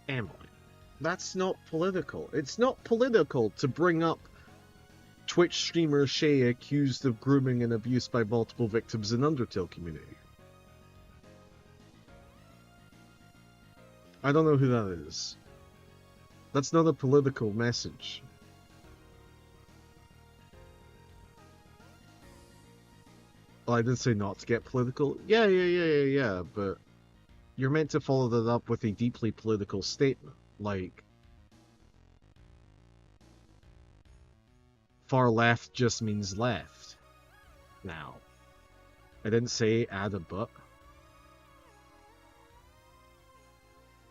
Emily, that's not political. It's not political to bring up Twitch streamer Shay accused of grooming and abuse by multiple victims in Undertale community. I don't know who that is. That's not a political message. Well, I did say not to get political. Yeah, but you're meant to follow that up with a deeply political statement, like far left just means left. Now, I didn't say add a but.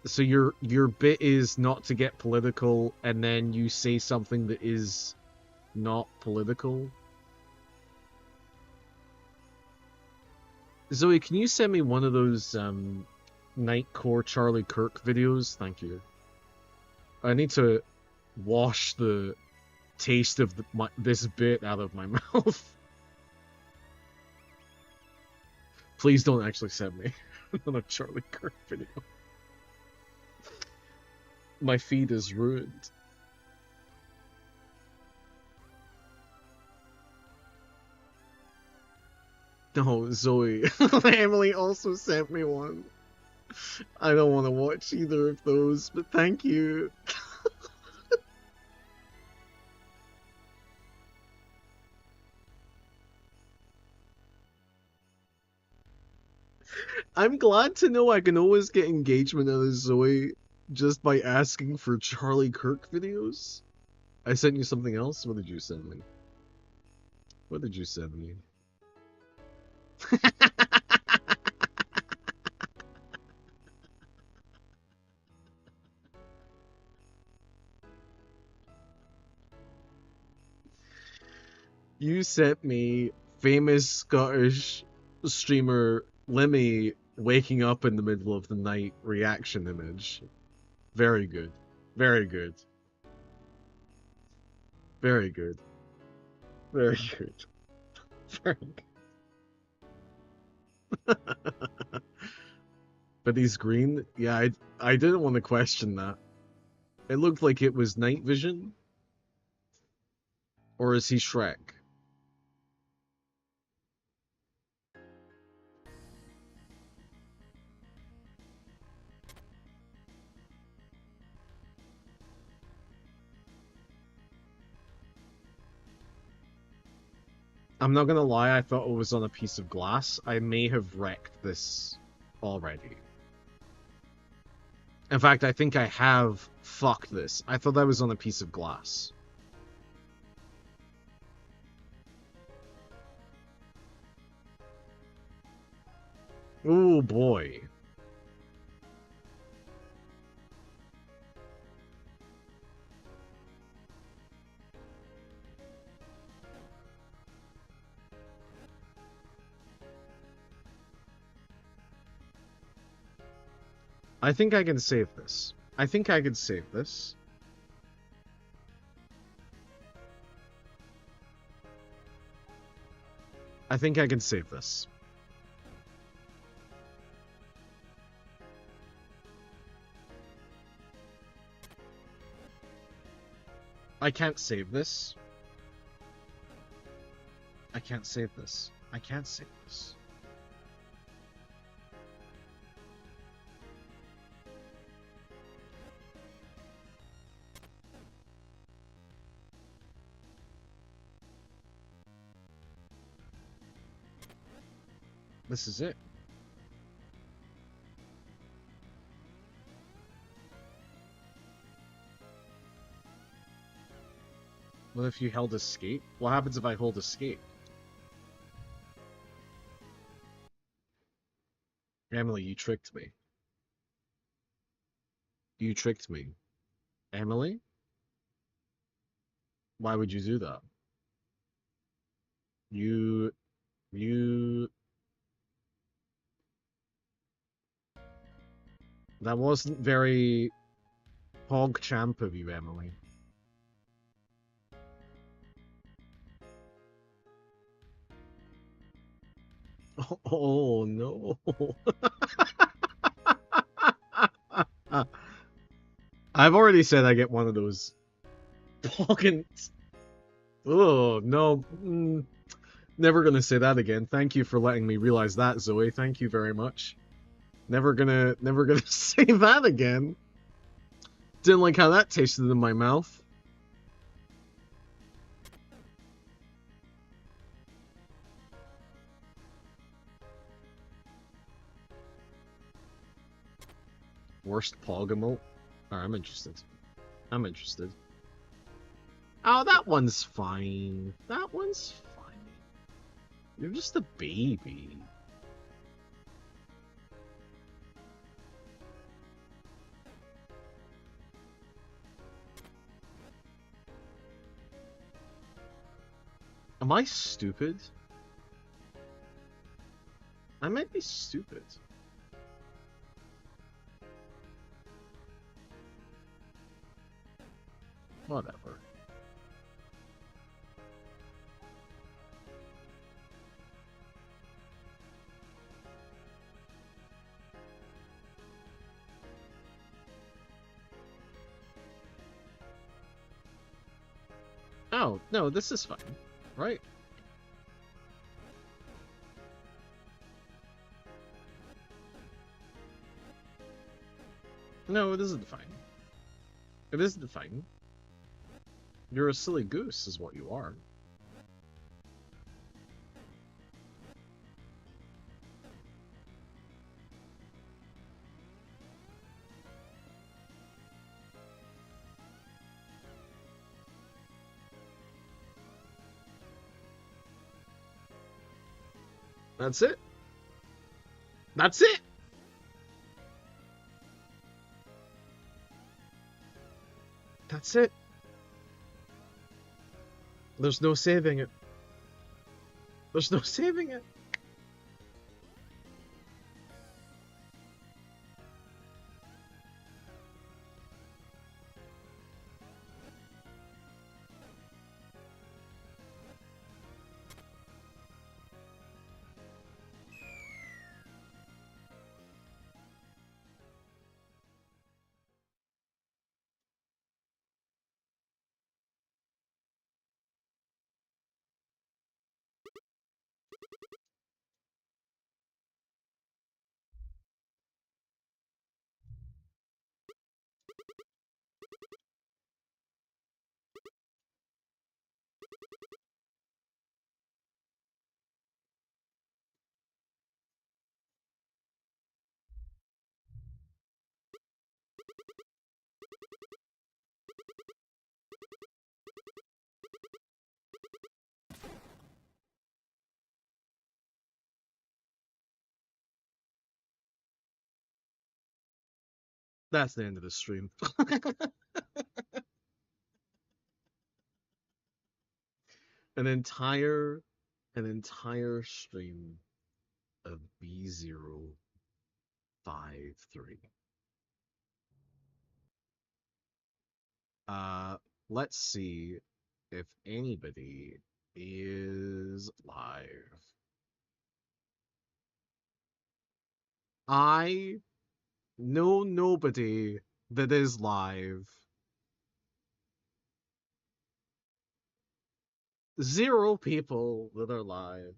So your bit is not to get political, and then you say something that is not political. Zoe, can you send me one of those Nightcore Charlie Kirk videos? Thank you. I need to wash the taste of this bit out of my mouth. Please don't actually send me another Charlie Kirk video. My feed is ruined. No, Zoe. Emily also sent me one. I don't want to watch either of those, but thank you. I'm glad to know I can always get engagement out of Zoe just by asking for Charlie Kirk videos. I sent you something else? What did you send me? What did you send me? You sent me famous Scottish streamer Lillie waking up in the middle of the night reaction image. Very good. Very good. Very good. Very good. Very good. But he's green? Yeah, I didn't want to question that. It looked like it was night vision. Or is he Shrek? I'm not gonna lie, I thought it was on a piece of glass. I may have wrecked this already. In fact, I think I have fucked this. I thought that was on a piece of glass. Oh boy. I think I can save this. I think I can save this. I think I can save this. I can't save this. I can't save this. I can't save this. This is it. What if you held escape? What happens if I hold escape? Emily, you tricked me. You tricked me. Emily? Why would you do that? You... That wasn't very PogChamp of you, Emily. Oh no. I've already said I get one of those Poggins. Oh no. Never gonna say that again. Thank you for letting me realize that, Zoe. Thank you very much. Never gonna say that again. Didn't like how that tasted in my mouth. Worst Pog emote? Alright, I'm interested. I'm interested. Oh, that one's fine. That one's fine. You're just a baby. Am I stupid? I might be stupid. Whatever. Oh, no, this is fine, right? No, it isn't fine. It isn't fine. You're a silly goose, is what you are. That's it. That's it. That's it. There's no saving it. There's no saving it. That's the end of the stream. an entire stream of B053. Let's see if anybody is live. I know nobody that is live. 0 people that are live.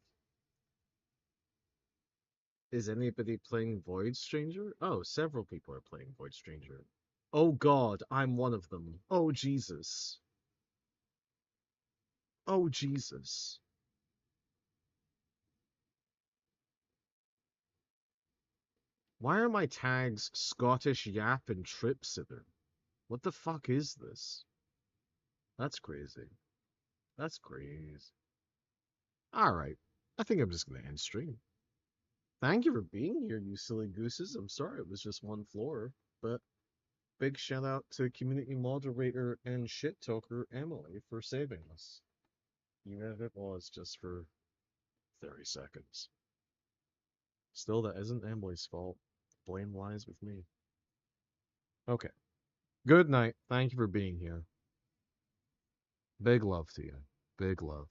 Is anybody playing Void Stranger? Oh, several people are playing Void Stranger. Oh God, I'm one of them. Oh Jesus. Oh Jesus. Why are my tags Scottish Yap and Trip Sitter? What the fuck is this? That's crazy. That's crazy. Alright. I think I'm just gonna end stream. Thank you for being here, you silly gooses. I'm sorry it was just one floor, but big shout out to community moderator and shit talker Emily for saving us. Even if it was just for 30 seconds. Still, that isn't Emily's fault. Blame lies with me. Okay. Good night. Thank you for being here. Big love to you. Big love.